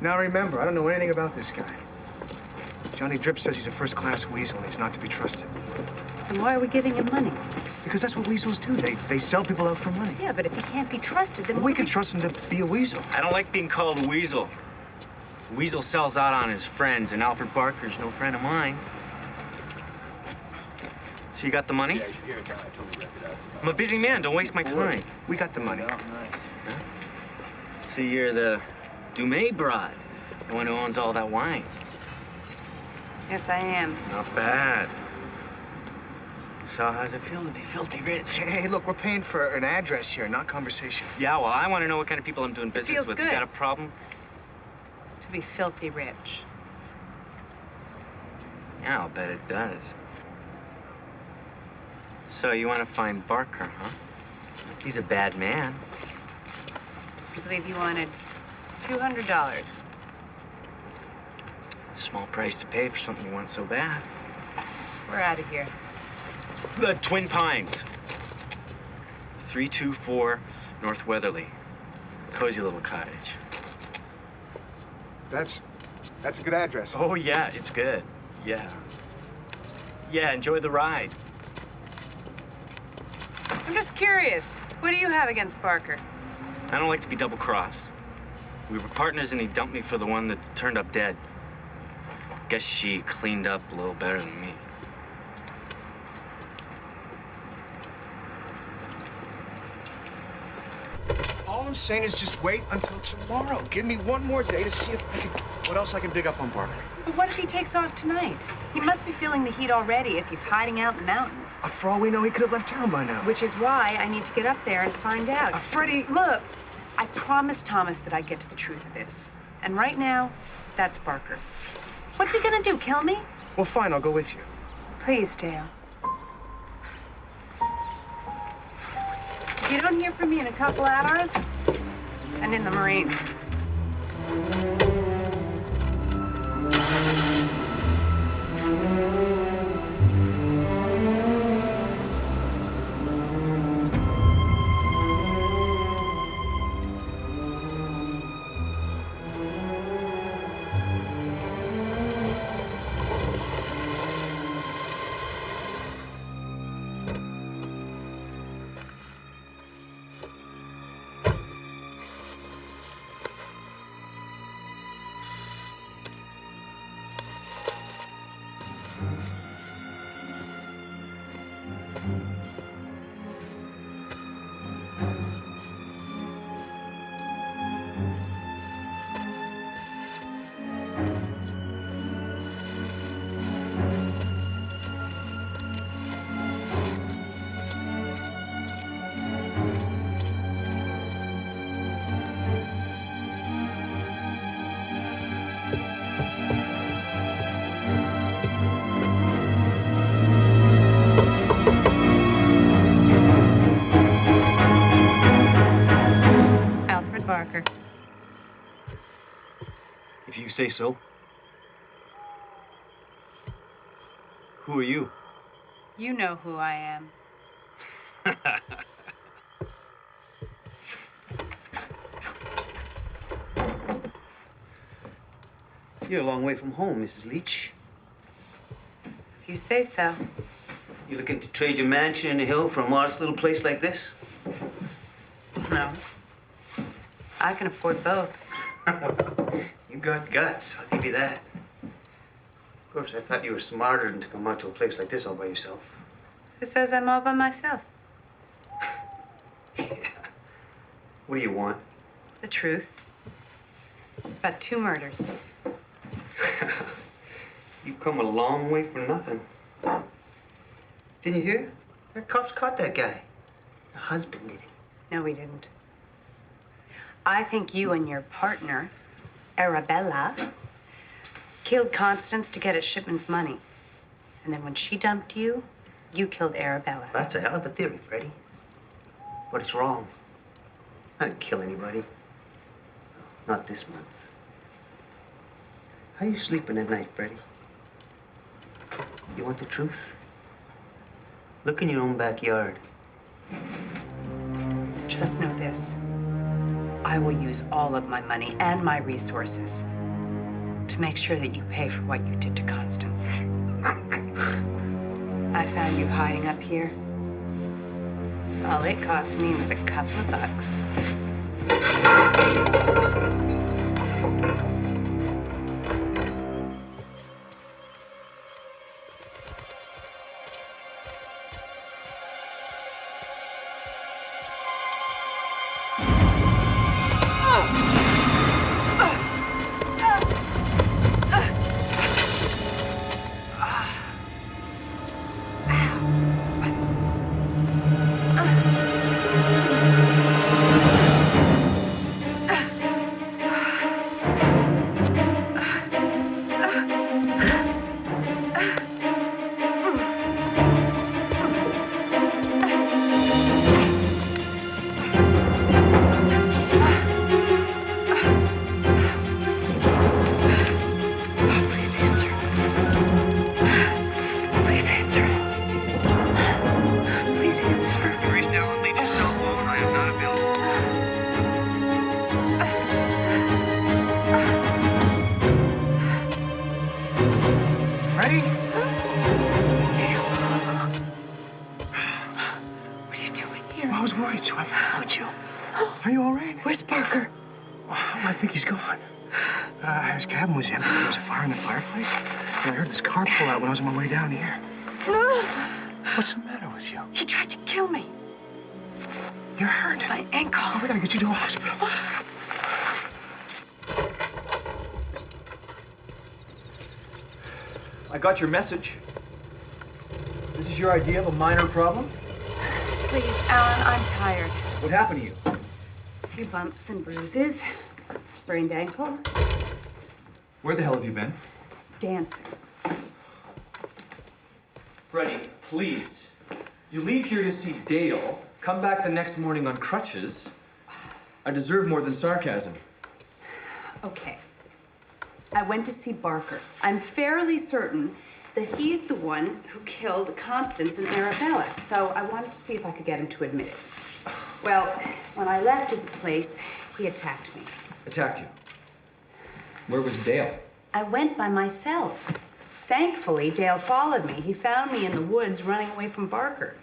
Now remember, I don't know anything about this guy. Johnny Drip says he's a first-class weasel and he's not to be trusted. Then why are we giving him money? Because that's what weasels do. They sell people out for money. Yeah, but if he can't be trusted, then We can trust him to be a weasel. I don't like being called a weasel. Weasel sells out on his friends, and Alfred Barker's no friend of mine. So you got the money? I'm a busy man. Don't waste my time. We got the money. So you're the Dumais broad, the one who owns all that wine. Yes, I am. Not bad. So how's it feel to be filthy rich? Hey, look, we're paying for an address here, not conversation. Yeah, well, I want to know what kind of people I'm doing business feels with. good. You got a problem? To be filthy rich. Yeah, I'll bet it does. So you want to find Barker, huh? He's a bad man. I believe you wanted $200. Small price to pay for something you want so bad. We're out of here. The Twin Pines. 324 North Weatherly. Cozy little cottage. That's a good address. Oh, yeah, it's good. Yeah. Yeah, enjoy the ride. I'm just curious. What do you have against Barker? I don't like to be double-crossed. We were partners and he dumped me for the one that turned up dead. Guess she cleaned up a little better than me. All I'm saying is just wait until tomorrow. Give me one more day to see what else I can dig up on Barker. But what if he takes off tonight? He must be feeling the heat already if he's hiding out in the mountains. For all we know, he could have left town by now. Which is why I need to get up there and find out. Freddie! Look, I promised Thomas that I'd get to the truth of this. And right now, that's Barker. What's he gonna do, kill me? Well, fine, I'll go with you. Please, Dale. If you don't hear from me in a couple hours, send in the Marines. Barker. If you say so. Who are you? You know who I am. You're a long way from home, Mrs. Leach. If you say so. You looking to trade your mansion in the hill for a modest little place like this? No. I can afford both. You got guts, I'll give you that. Of course, I thought you were smarter than to come out to a place like this all by yourself. Who says I'm all by myself? What do you want? The truth. About 2 murders. You've come a long way for nothing. Didn't you hear? The cops caught that guy. Your husband did it. No, we didn't. I think you and your partner, Arabella, killed Constance to get at Shipman's money. And then when she dumped you, you killed Arabella. That's a hell of a theory, Freddie. But it's wrong. I didn't kill anybody. Not this month. How you sleeping at night, Freddie? You want the truth? Look in your own backyard. Just know this. I will use all of my money and my resources to make sure that you pay for what you did to Constance. I found you hiding up here. All it cost me was a couple of bucks. When I was on my way down here. What's the matter with you? He tried to kill me. You're hurt. My ankle. Oh, we gotta get you to a hospital. I got your message. This is your idea of a minor problem? Please, Alan, I'm tired. What happened to you? A few bumps and bruises. Sprained ankle. Where the hell have you been? Dancing. Freddie, please. You leave here to see Dale, come back the next morning on crutches. I deserve more than sarcasm. Okay. I went to see Barker. I'm fairly certain that he's the one who killed Constance and Arabella, so I wanted to see if I could get him to admit it. Well, when I left his place, he attacked me. Attacked you? Where was Dale? I went by myself. Thankfully, Dale followed me. He found me in the woods running away from Barker.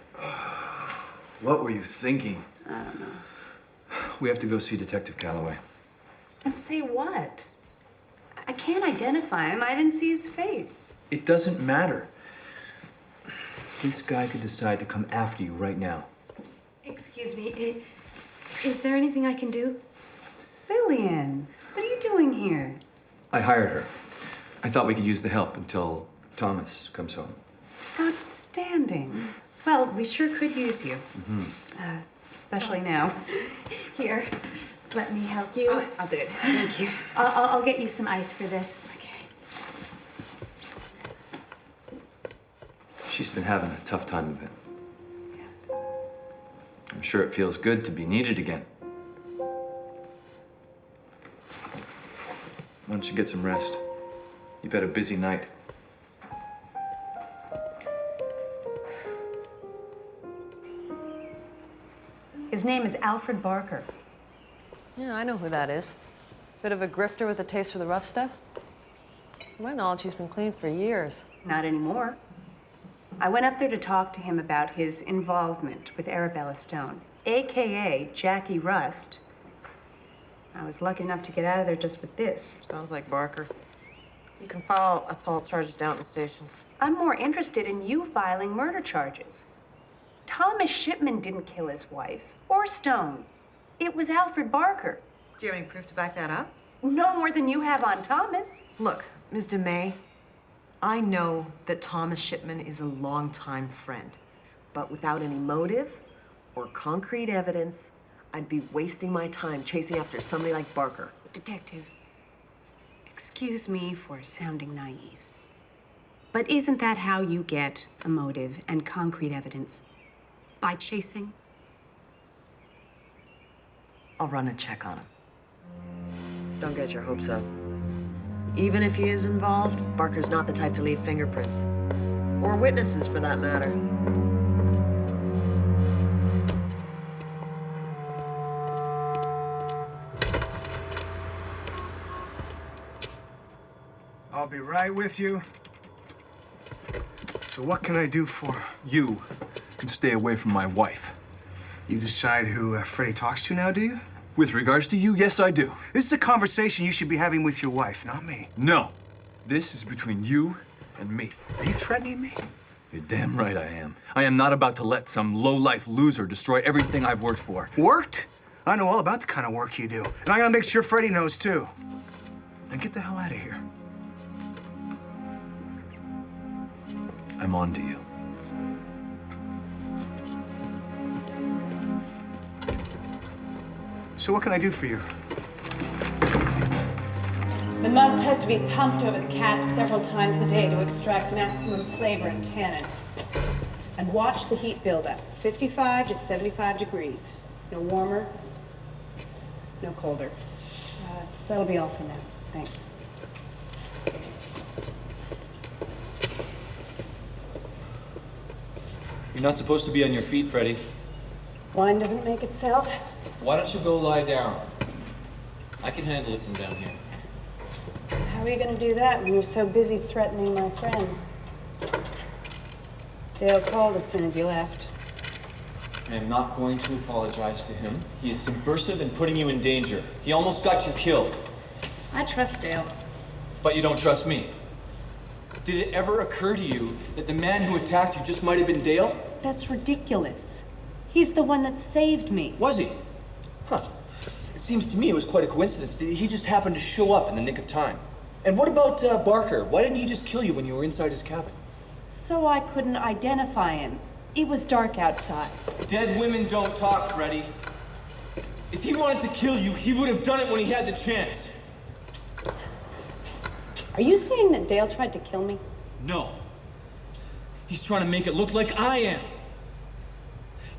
What were you thinking? I don't know. We have to go see Detective Calloway. And say what? I can't identify him. I didn't see his face. It doesn't matter. This guy could decide to come after you right now. Excuse me, is there anything I can do? Lillian, what are you doing here? I hired her. I thought we could use the help until Thomas comes home. Outstanding. Well, we sure could use you. Especially now. Here, let me help you. I'll do it. Thank you. I'll get you some ice for this. Okay. She's been having a tough time of it. I'm sure it feels good to be needed again. Why don't you get some rest? You've had a busy night. His name is Alfred Barker. Yeah, I know who that is. Bit of a grifter with a taste for the rough stuff. To my knowledge, he's been clean for years. Not anymore. I went up there to talk to him about his involvement with Arabella Stone, AKA Jackie Rust. I was lucky enough to get out of there just with this. Sounds like Barker. You can file assault charges down at the station. I'm more interested in you filing murder charges. Thomas Shipman didn't kill his wife, or Stone. It was Alfred Barker. Do you have any proof to back that up? No more than you have on Thomas. Look, Ms. DeMay, I know that Thomas Shipman is a longtime friend, but without any motive or concrete evidence, I'd be wasting my time chasing after somebody like Barker. Detective, excuse me for sounding naive, but isn't that how you get a motive and concrete evidence? By chasing? I'll run a check on him. Don't get your hopes up. Even if he is involved, Barker's not the type to leave fingerprints. Or witnesses, for that matter. I'll be right with you. So what can I do for? You can stay away from my wife. You decide who Freddie talks to now, do you? With regards to you, yes, I do. This is a conversation you should be having with your wife, not me. No. This is between you and me. Are you threatening me? You're damn right I am. I am not about to let some low-life loser destroy everything I've worked for. Worked? I know all about the kind of work you do. And I gotta make sure Freddie knows, too. Now get the hell out of here. I'm on to you. So what can I do for you? The must has to be pumped over the caps several times a day to extract maximum flavor and tannins. And watch the heat build up. 55 to 75 degrees. No warmer, no colder. That'll be all for now. Thanks. You're not supposed to be on your feet, Freddie. Wine doesn't make itself. Why don't you go lie down? I can handle it from down here. How are you going to do that when you're so busy threatening my friends? Dale called as soon as you left. I am not going to apologize to him. He is subversive and putting you in danger. He almost got you killed. I trust Dale. But you don't trust me. Did it ever occur to you that the man who attacked you just might have been Dale? That's ridiculous. He's the one that saved me. Was he? Huh. It seems to me it was quite a coincidence. He just happened to show up in the nick of time. And what about Barker? Why didn't he just kill you when you were inside his cabin? So I couldn't identify him. It was dark outside. Dead women don't talk, Freddie. If he wanted to kill you, he would have done it when he had the chance. Are you saying that Dale tried to kill me? No. He's trying to make it look like I am.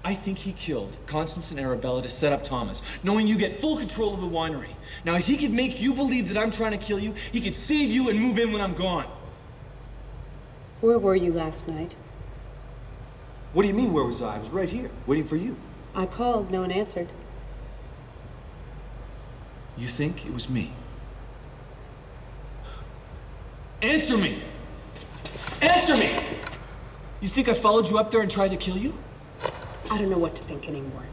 I think he killed Constance and Arabella to set up Thomas, knowing you get full control of the winery. Now, if he could make you believe that I'm trying to kill you, he could save you and move in when I'm gone. Where were you last night? What do you mean, where was I? I was right here, waiting for you. I called, no one answered. You think it was me? Answer me! Answer me! You think I followed you up there and tried to kill you? I don't know what to think anymore.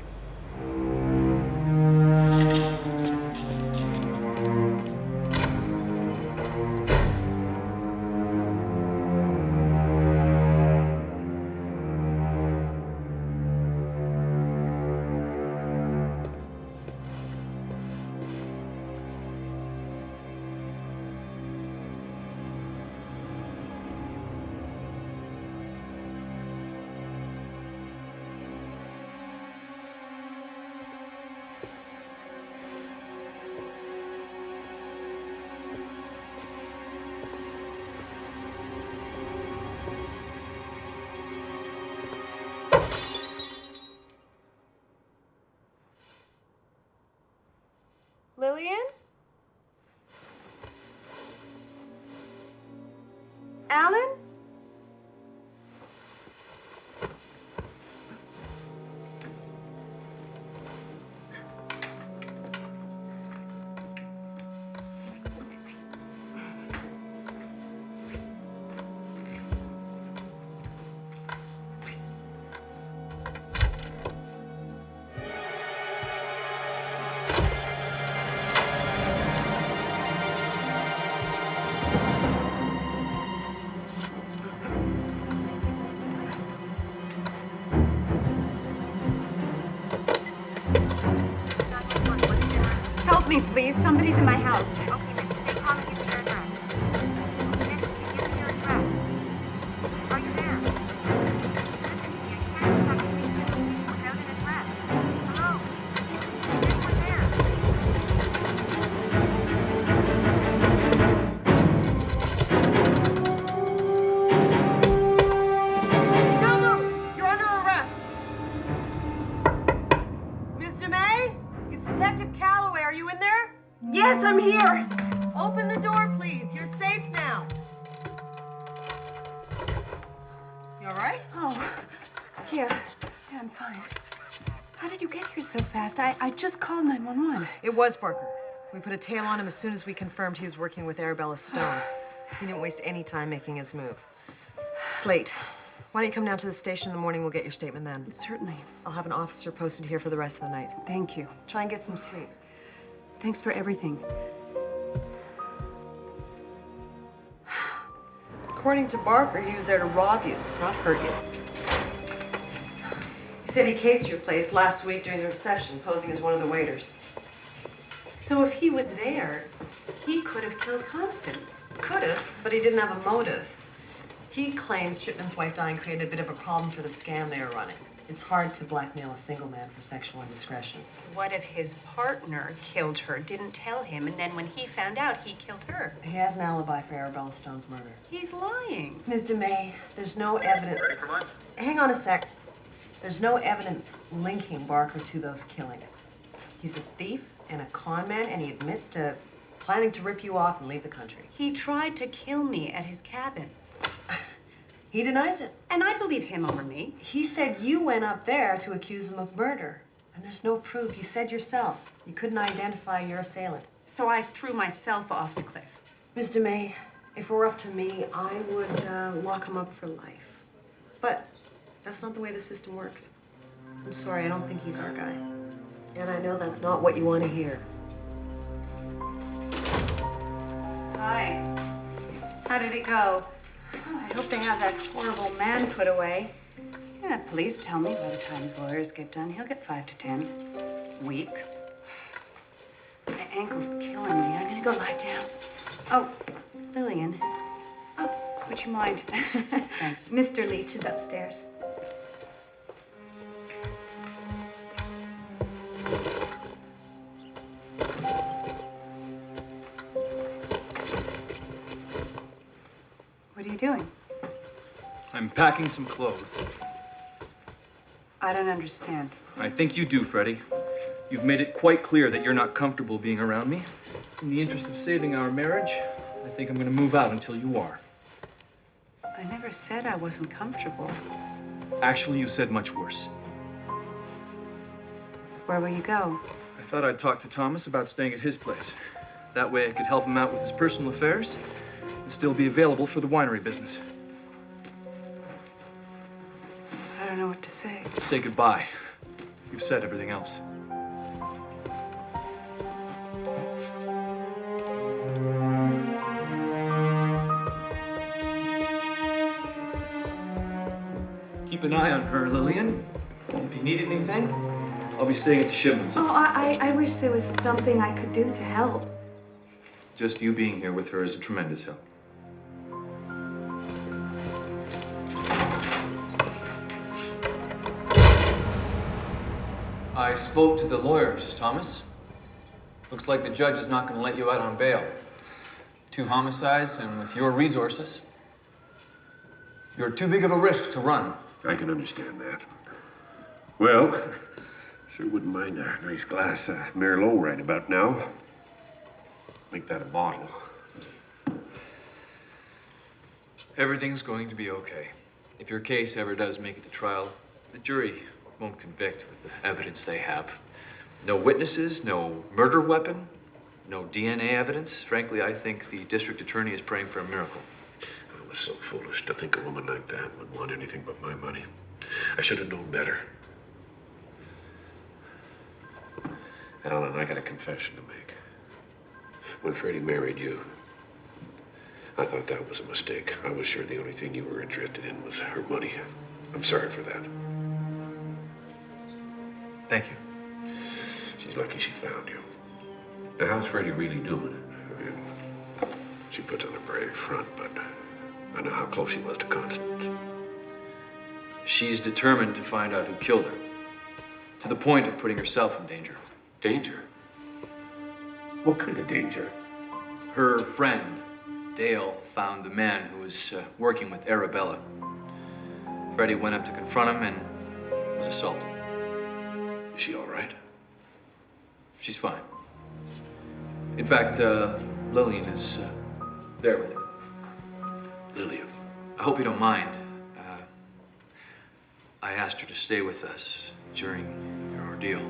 Alan? Help me, please. Somebody's in my house. Okay, miss, stay calm and give me your address. Miss, give me your address. Are you there? Listen to me, I can't establish this location without an address. Hello? Is anyone there? Don't move! You're under arrest! Mr. May? It's Detective Calloway. Are you in there? Yes, I'm here. Open the door, please. You're safe now. You all right? Oh, yeah, I'm fine. How did you get here so fast? I just called 911. It was Barker. We put a tail on him as soon as we confirmed he was working with Arabella Stone. He didn't waste any time making his move. It's late. Why don't you come down to the station in the morning? We'll get your statement then. Certainly. I'll have an officer posted here for the rest of the night. Thank you. Try and get some sleep. Thanks for everything. According to Barker, he was there to rob you, not hurt you. He said he cased your place last week during the reception, posing as one of the waiters. So if he was there, he could have killed Constance. Could have, but he didn't have a motive. He claims Shipman's wife dying created a bit of a problem for the scam they were running. It's hard to blackmail a single man for sexual indiscretion. What if his partner killed her, didn't tell him, and then when he found out, he killed her? He has an alibi for Arabella Stone's murder. He's lying. Ms. DeMay, there's no evidence. Hang on a sec. There's no evidence linking Barker to those killings. He's a thief and a con man, and he admits to planning to rip you off and leave the country. He tried to kill me at his cabin. He denies it. And I believe him over me. He said you went up there to accuse him of murder. And there's no proof. You said yourself you couldn't identify your assailant. So I threw myself off the cliff. Ms. DeMay, if it were up to me, I would lock him up for life. But that's not the way the system works. I'm sorry, I don't think he's our guy. And I know that's not what you want to hear. Hi. How did it go? Oh, I hope they have that horrible man put away. Yeah, police tell me by the time his lawyers get done, he'll get 5 to 10 weeks. My ankle's killing me. I'm gonna go lie down. Oh, Lillian. Oh, would you mind? Thanks. Mr. Leach is upstairs. What are you doing? I'm packing some clothes. I don't understand. I think you do, Freddie. You've made it quite clear that you're not comfortable being around me. In the interest of saving our marriage, I think I'm gonna move out until you are. I never said I wasn't comfortable. Actually, you said much worse. Where will you go? I thought I'd talk to Thomas about staying at his place. That way I could help him out with his personal affairs and still be available for the winery business. I don't know what to say. Say goodbye. You've said everything else. Keep an eye on her, Lillian. If you need anything, I'll be staying at the Shipmans. Oh, I wish there was something I could do to help. Just you being here with her is a tremendous help. I spoke to the lawyers, Thomas. Looks like the judge is not going to let you out on bail. 2 homicides, and with your resources, you're too big of a risk to run. I can understand that. Well, sure wouldn't mind a nice glass of Merlot right about now. Make that a bottle. Everything's going to be okay. If your case ever does make it to trial, the jury won't convict with the evidence they have. No witnesses, no murder weapon, no DNA evidence. Frankly, I think the district attorney is praying for a miracle. I was so foolish to think a woman like that would want anything but my money. I should have known better. Alan, I got a confession to make. When Freddie married you, I thought that was a mistake. I was sure the only thing you were interested in was her money. I'm sorry for that. Thank you. She's lucky she found you. Now, how's Freddie really doing? I mean, she puts on a brave front, but I know how close she was to Constance. She's determined to find out who killed her, to the point of putting herself in danger. Danger? What kind of danger? Her friend, Dale, found the man who was working with Arabella. Freddie went up to confront him and was assaulted. Is she all right? She's fine. In fact, Lillian is there with her. Lillian? I hope you don't mind. I asked her to stay with us during your ordeal.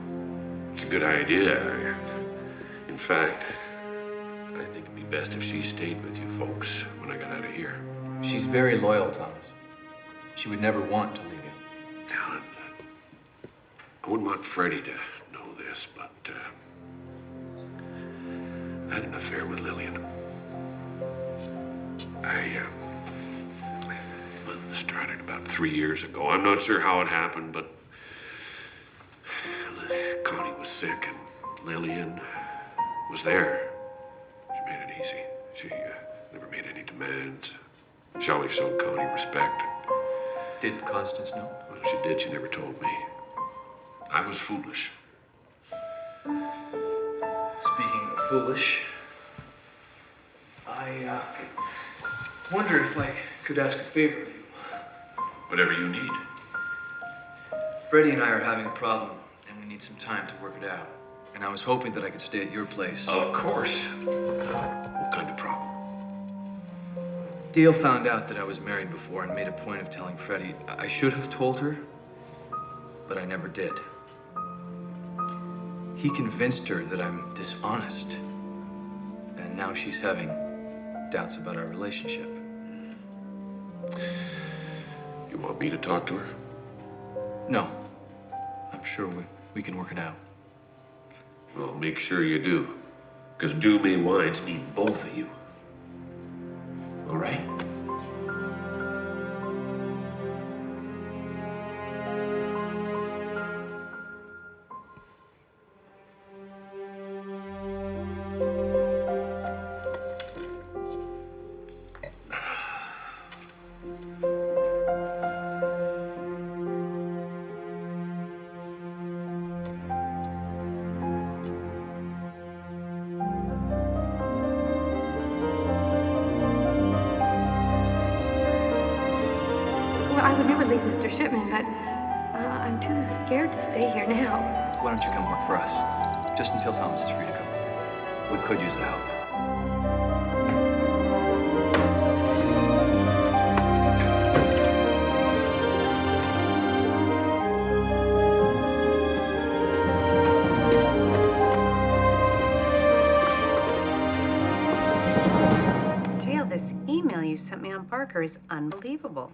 It's a good idea. In fact, I think it'd be best if she stayed with you folks when I got out of here. She's very loyal, Thomas. She would never want to leave you. Alan, I wouldn't want Freddie to know this, but I had an affair with Lillian. It started about 3 years ago. I'm not sure how it happened, but Connie was sick and Lillian was there. She made it easy. She never made any demands. She always showed Connie respect. Did Constance know? Well, she did. She never told me. I was foolish. Speaking of foolish, I wonder if I could ask a favor of you. Whatever you need. Freddie and I are having a problem, and we need some time to work it out. And I was hoping that I could stay at your place. Of course. What kind of problem? Dale found out that I was married before and made a point of telling Freddie. I should have told her, but I never did. He convinced her that I'm dishonest, and now she's having doubts about our relationship. You want me to talk to her? No. I'm sure we can work it out. Well, make sure you do, because Doomay Wines need both of you. All right? I would never leave Mr. Shipman, but I'm too scared to stay here now. Why don't you come work for us? Just until Thomas is free to come. We could use the help. Dale, this email you sent me on Barker is unbelievable.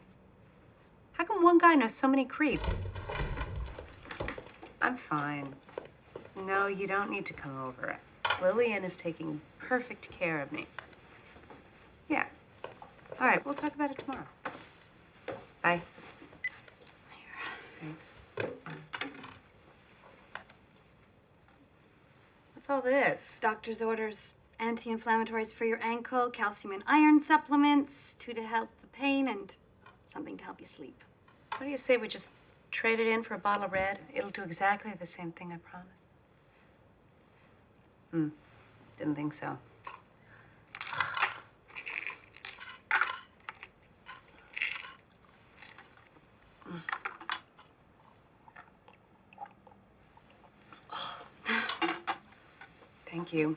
How come one guy knows so many creeps? I'm fine. No, you don't need to come over. Lillian is taking perfect care of me. Yeah. All right, we'll talk about it tomorrow. Bye. Thanks. What's all this? Doctor's orders, anti-inflammatories for your ankle, calcium and iron supplements, 2 to help the pain, and something to help you sleep. What do you say we just trade it in for a bottle of red? It'll do exactly the same thing, I promise. Didn't think so. Thank you.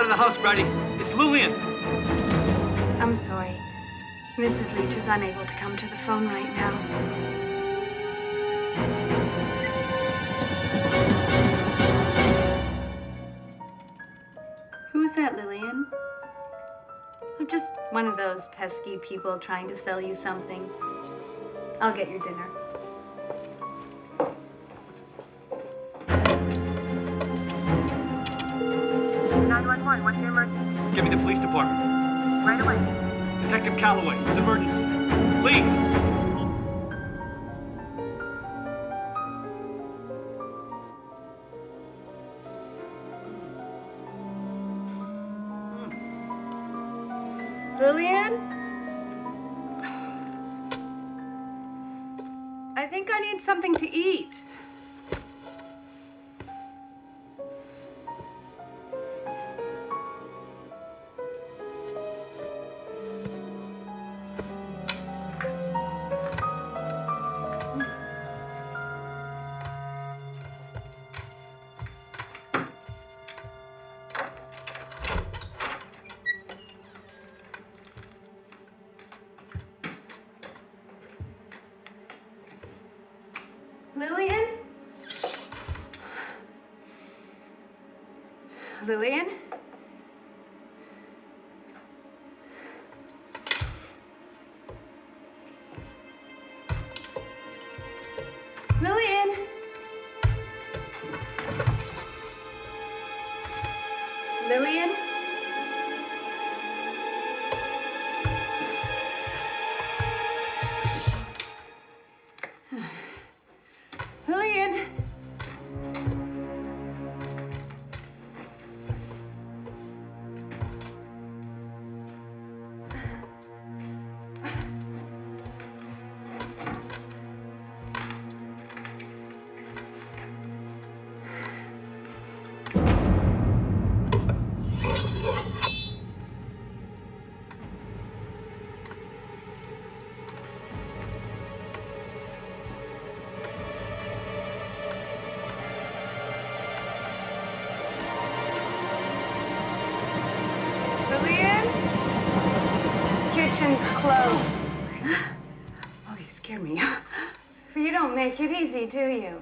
of the house, Brady. It's Lillian. I'm sorry. Mrs. Leach is unable to come to the phone right now. Who's that, Lillian? I'm just one of those pesky people trying to sell you something. I'll get your dinner. What's your emergency? Get me the police department. Right away. Detective Calloway, it's an emergency. Please. Lillian? I think I need something to eat. Lillian? Lillian? Lillian? Lillian? Lillian? Kitchen's closed. Oh, you scared me. You don't make it easy, do you?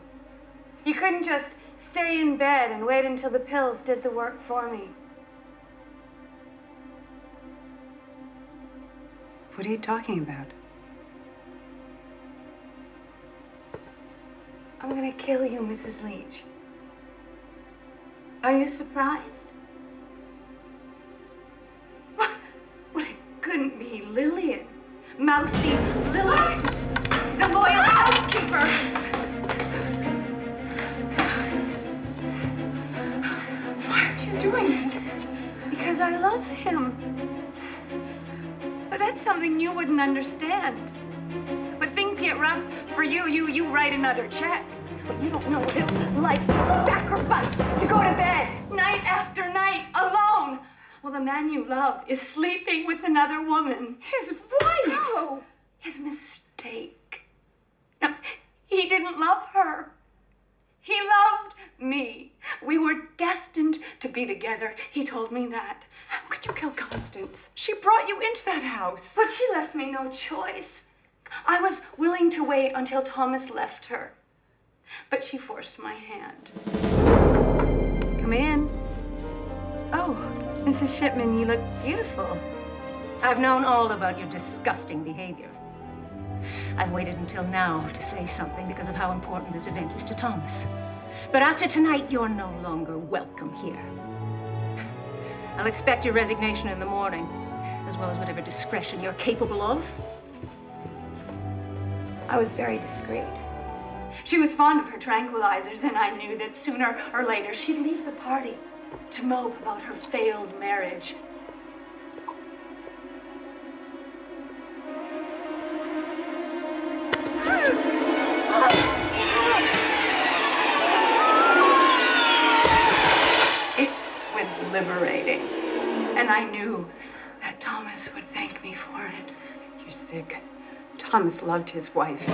You couldn't just stay in bed and wait until the pills did the work for me. What are you talking about? I'm gonna kill you, Mrs. Leach. Are you surprised? Well, it couldn't be Lillian. Mousy Lillian, the loyal housekeeper. Why are you doing this? Because I love him. But that's something you wouldn't understand. When things get rough for you, you write another check. But you don't know what it's like to sacrifice, to go to bed night after night alone, while the man you love is sleeping with another woman, his wife. No, his mistake. No, he didn't love her. He loved me. We were destined to be together. He told me that. How could you kill Constance? She brought you into that house. But she left me no choice. I was willing to wait until Thomas left her. But she forced my hand. Come in. Oh, Mrs. Shipman, you look beautiful. I've known all about your disgusting behavior. I've waited until now to say something because of how important this event is to Thomas. But after tonight, you're no longer welcome here. I'll expect your resignation in the morning, as well as whatever discretion you're capable of. I was very discreet. She was fond of her tranquilizers, and I knew that sooner or later she'd leave the party to mope about her failed marriage. It was liberating, and I knew that Thomas would thank me for it. You're sick. Thomas loved his wife.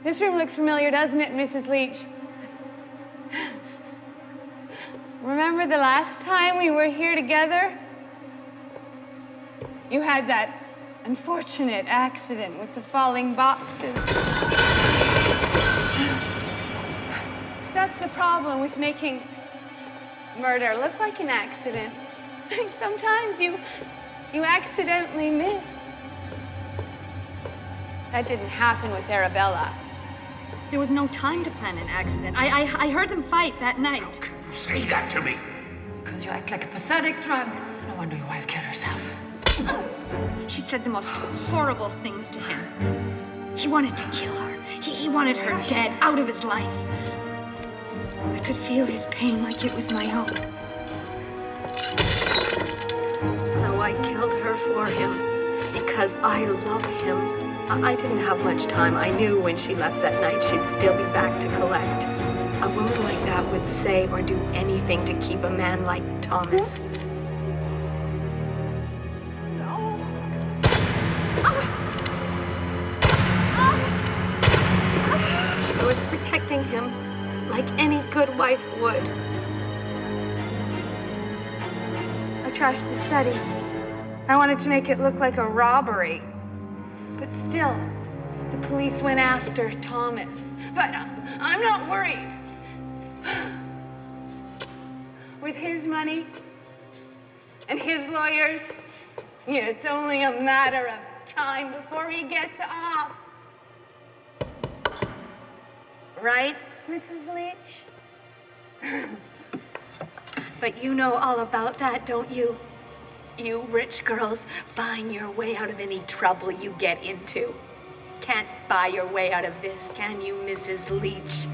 This room looks familiar, doesn't it, Mrs. Leach? Remember the last time we were here together? You had that unfortunate accident with the falling boxes. That's the problem with making murder look like an accident. Sometimes you accidentally miss. That didn't happen with Arabella. There was no time to plan an accident. I heard them fight that night. How can you say that to me? Because you act like a pathetic drug. No wonder your wife killed herself. She said the most horrible things to him. He wanted to kill her. He wanted her dead, out of his life. I could feel his pain like it was my own. So I killed her for him because I love him. I didn't have much time. I knew when she left that night she'd still be back to collect. A woman like that would say or do anything to keep a man like Thomas. I was protecting him like any good wife would. I trashed the study. I wanted to make it look like a robbery. But still, the police went after Thomas. But I'm not worried. With his money and his lawyers, it's only a matter of time before he gets off. Right, Mrs. Leach? But you know all about that, don't you? You rich girls buying your way out of any trouble you get into. Can't buy your way out of this, can you, Mrs. Leach?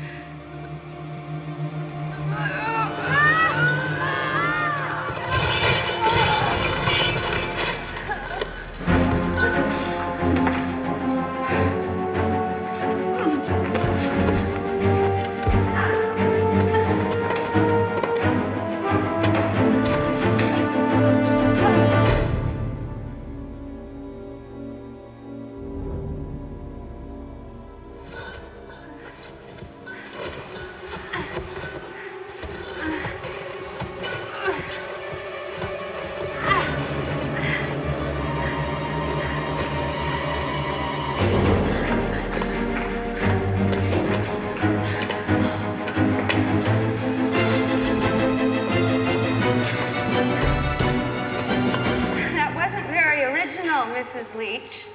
Mrs. Leach.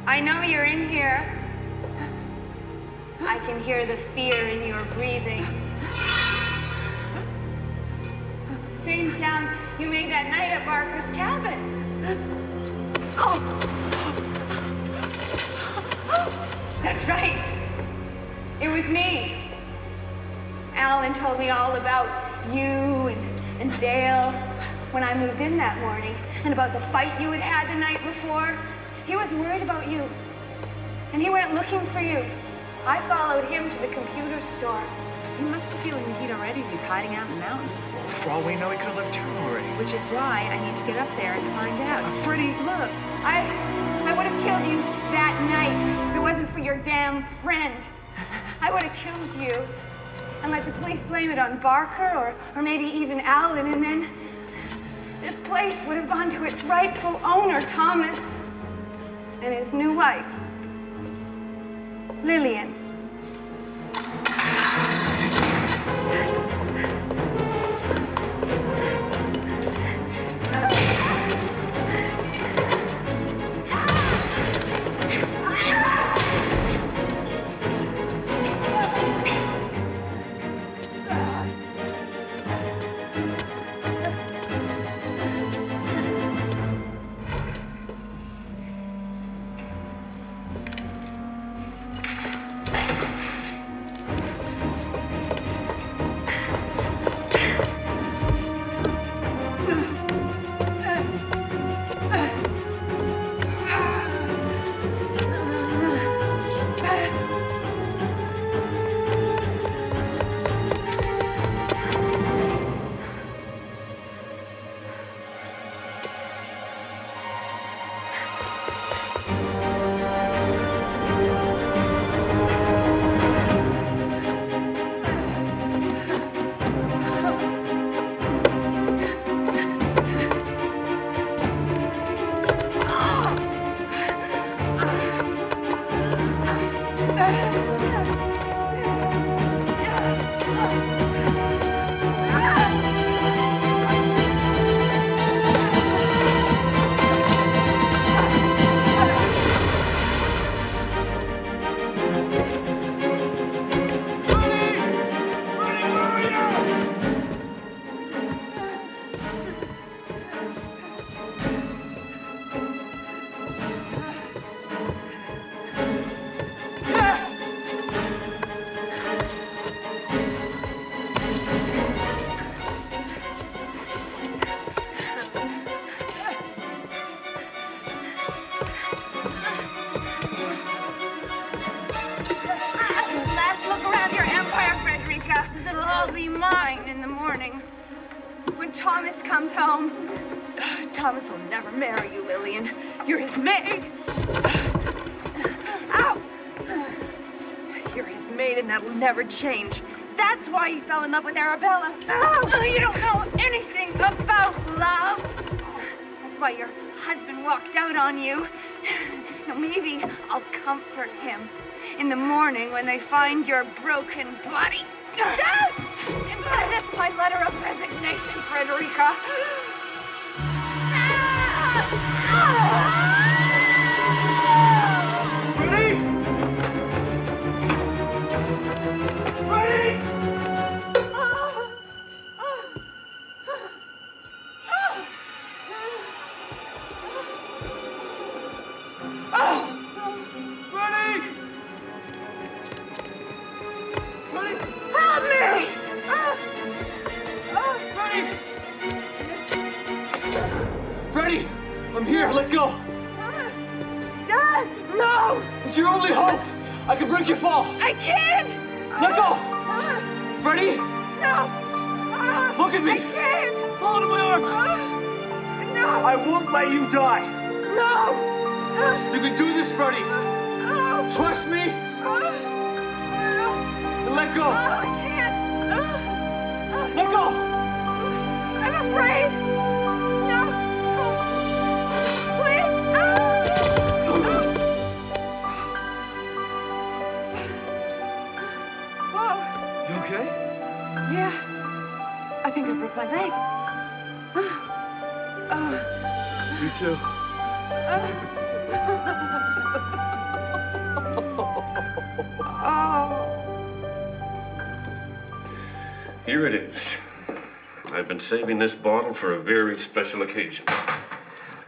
I know you're in here. I can hear the fear in your breathing. It's the same sound you made that night at Barker's cabin. That's right. It was me. Alan told me all about you and Dale when I moved in that morning, and about the fight you had had the night before. He was worried about you, and he went looking for you. I followed him to the computer store. He must be feeling the heat already if he's hiding out in the mountains. Well, for all we know, he could have left town already. Which is why I need to get up there and find out. Freddie! Look, I would have killed you that night if it wasn't for your damn friend. I would have killed you and let the police blame it on Barker or maybe even Alan, and then this place would have gone to its rightful owner, Thomas, and his new wife, Lillian. Thomas comes home. Thomas will never marry you, Lillian. You're his maid. Ow! You're his maid, and that'll never change. That's why he fell in love with Arabella. Oh, you don't know anything about love. That's why your husband walked out on you. Now maybe I'll comfort him in the morning when they find your broken body. Instead of this, my letter of resignation, Frederica. Freddie! Freddie! Freddie! Freddie! Help me! Freddie! Freddie! I'm here, let go! Dad, no! It's your only hope! I can break your fall! I can't! Let go! Freddie! No! Look at me! I can't! Fall into my arms! No! I won't let you die! No! You can do this, Freddie! Trust me! And let go! I can't! Let go! I'm afraid! No! Please! Whoa. You okay? Yeah. I think I broke my leg. Me too. Here it is. I've been saving this bottle for a very special occasion.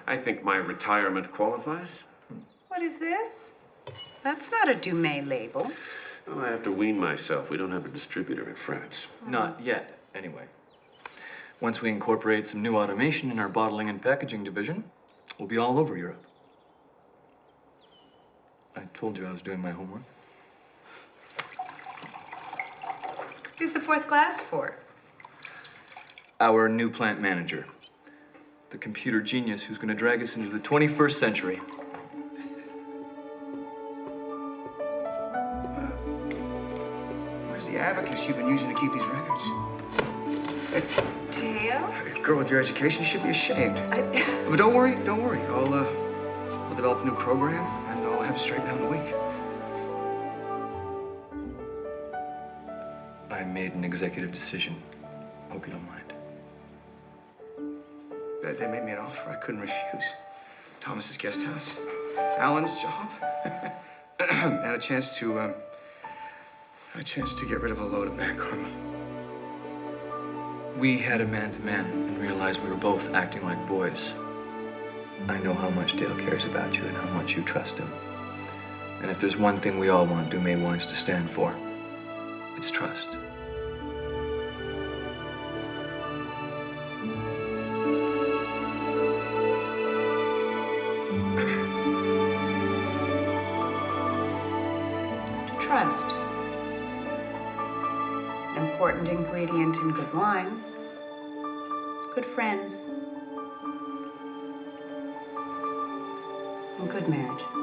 I think my retirement qualifies. What is this? That's not a Dumais label. Well, I have to wean myself. We don't have a distributor in France. Not yet, anyway. Once we incorporate some new automation in our bottling and packaging division, we'll be all over Europe. I told you I was doing my homework. Who's the fourth glass for? Our new plant manager. The computer genius who's going to drag us into the 21st century. Where's the abacus you've been using to keep these records? Hey, Teo? girl with your education, you should be ashamed. But don't worry, don't worry. I'll develop a new program, and I'll have it straightened out in a week. I made an executive decision. Hope you don't mind. They made me an offer I couldn't refuse. Thomas's guest house, Alan's job, and a chance to get rid of a load of bad karma. We had a man-to-man and realized we were both acting like boys. I know how much Dale cares about you and how much you trust him. And if there's one thing we all want Dumais wines to stand for, it's trust. Trust. An important ingredient in good wines, good friends, and good marriages.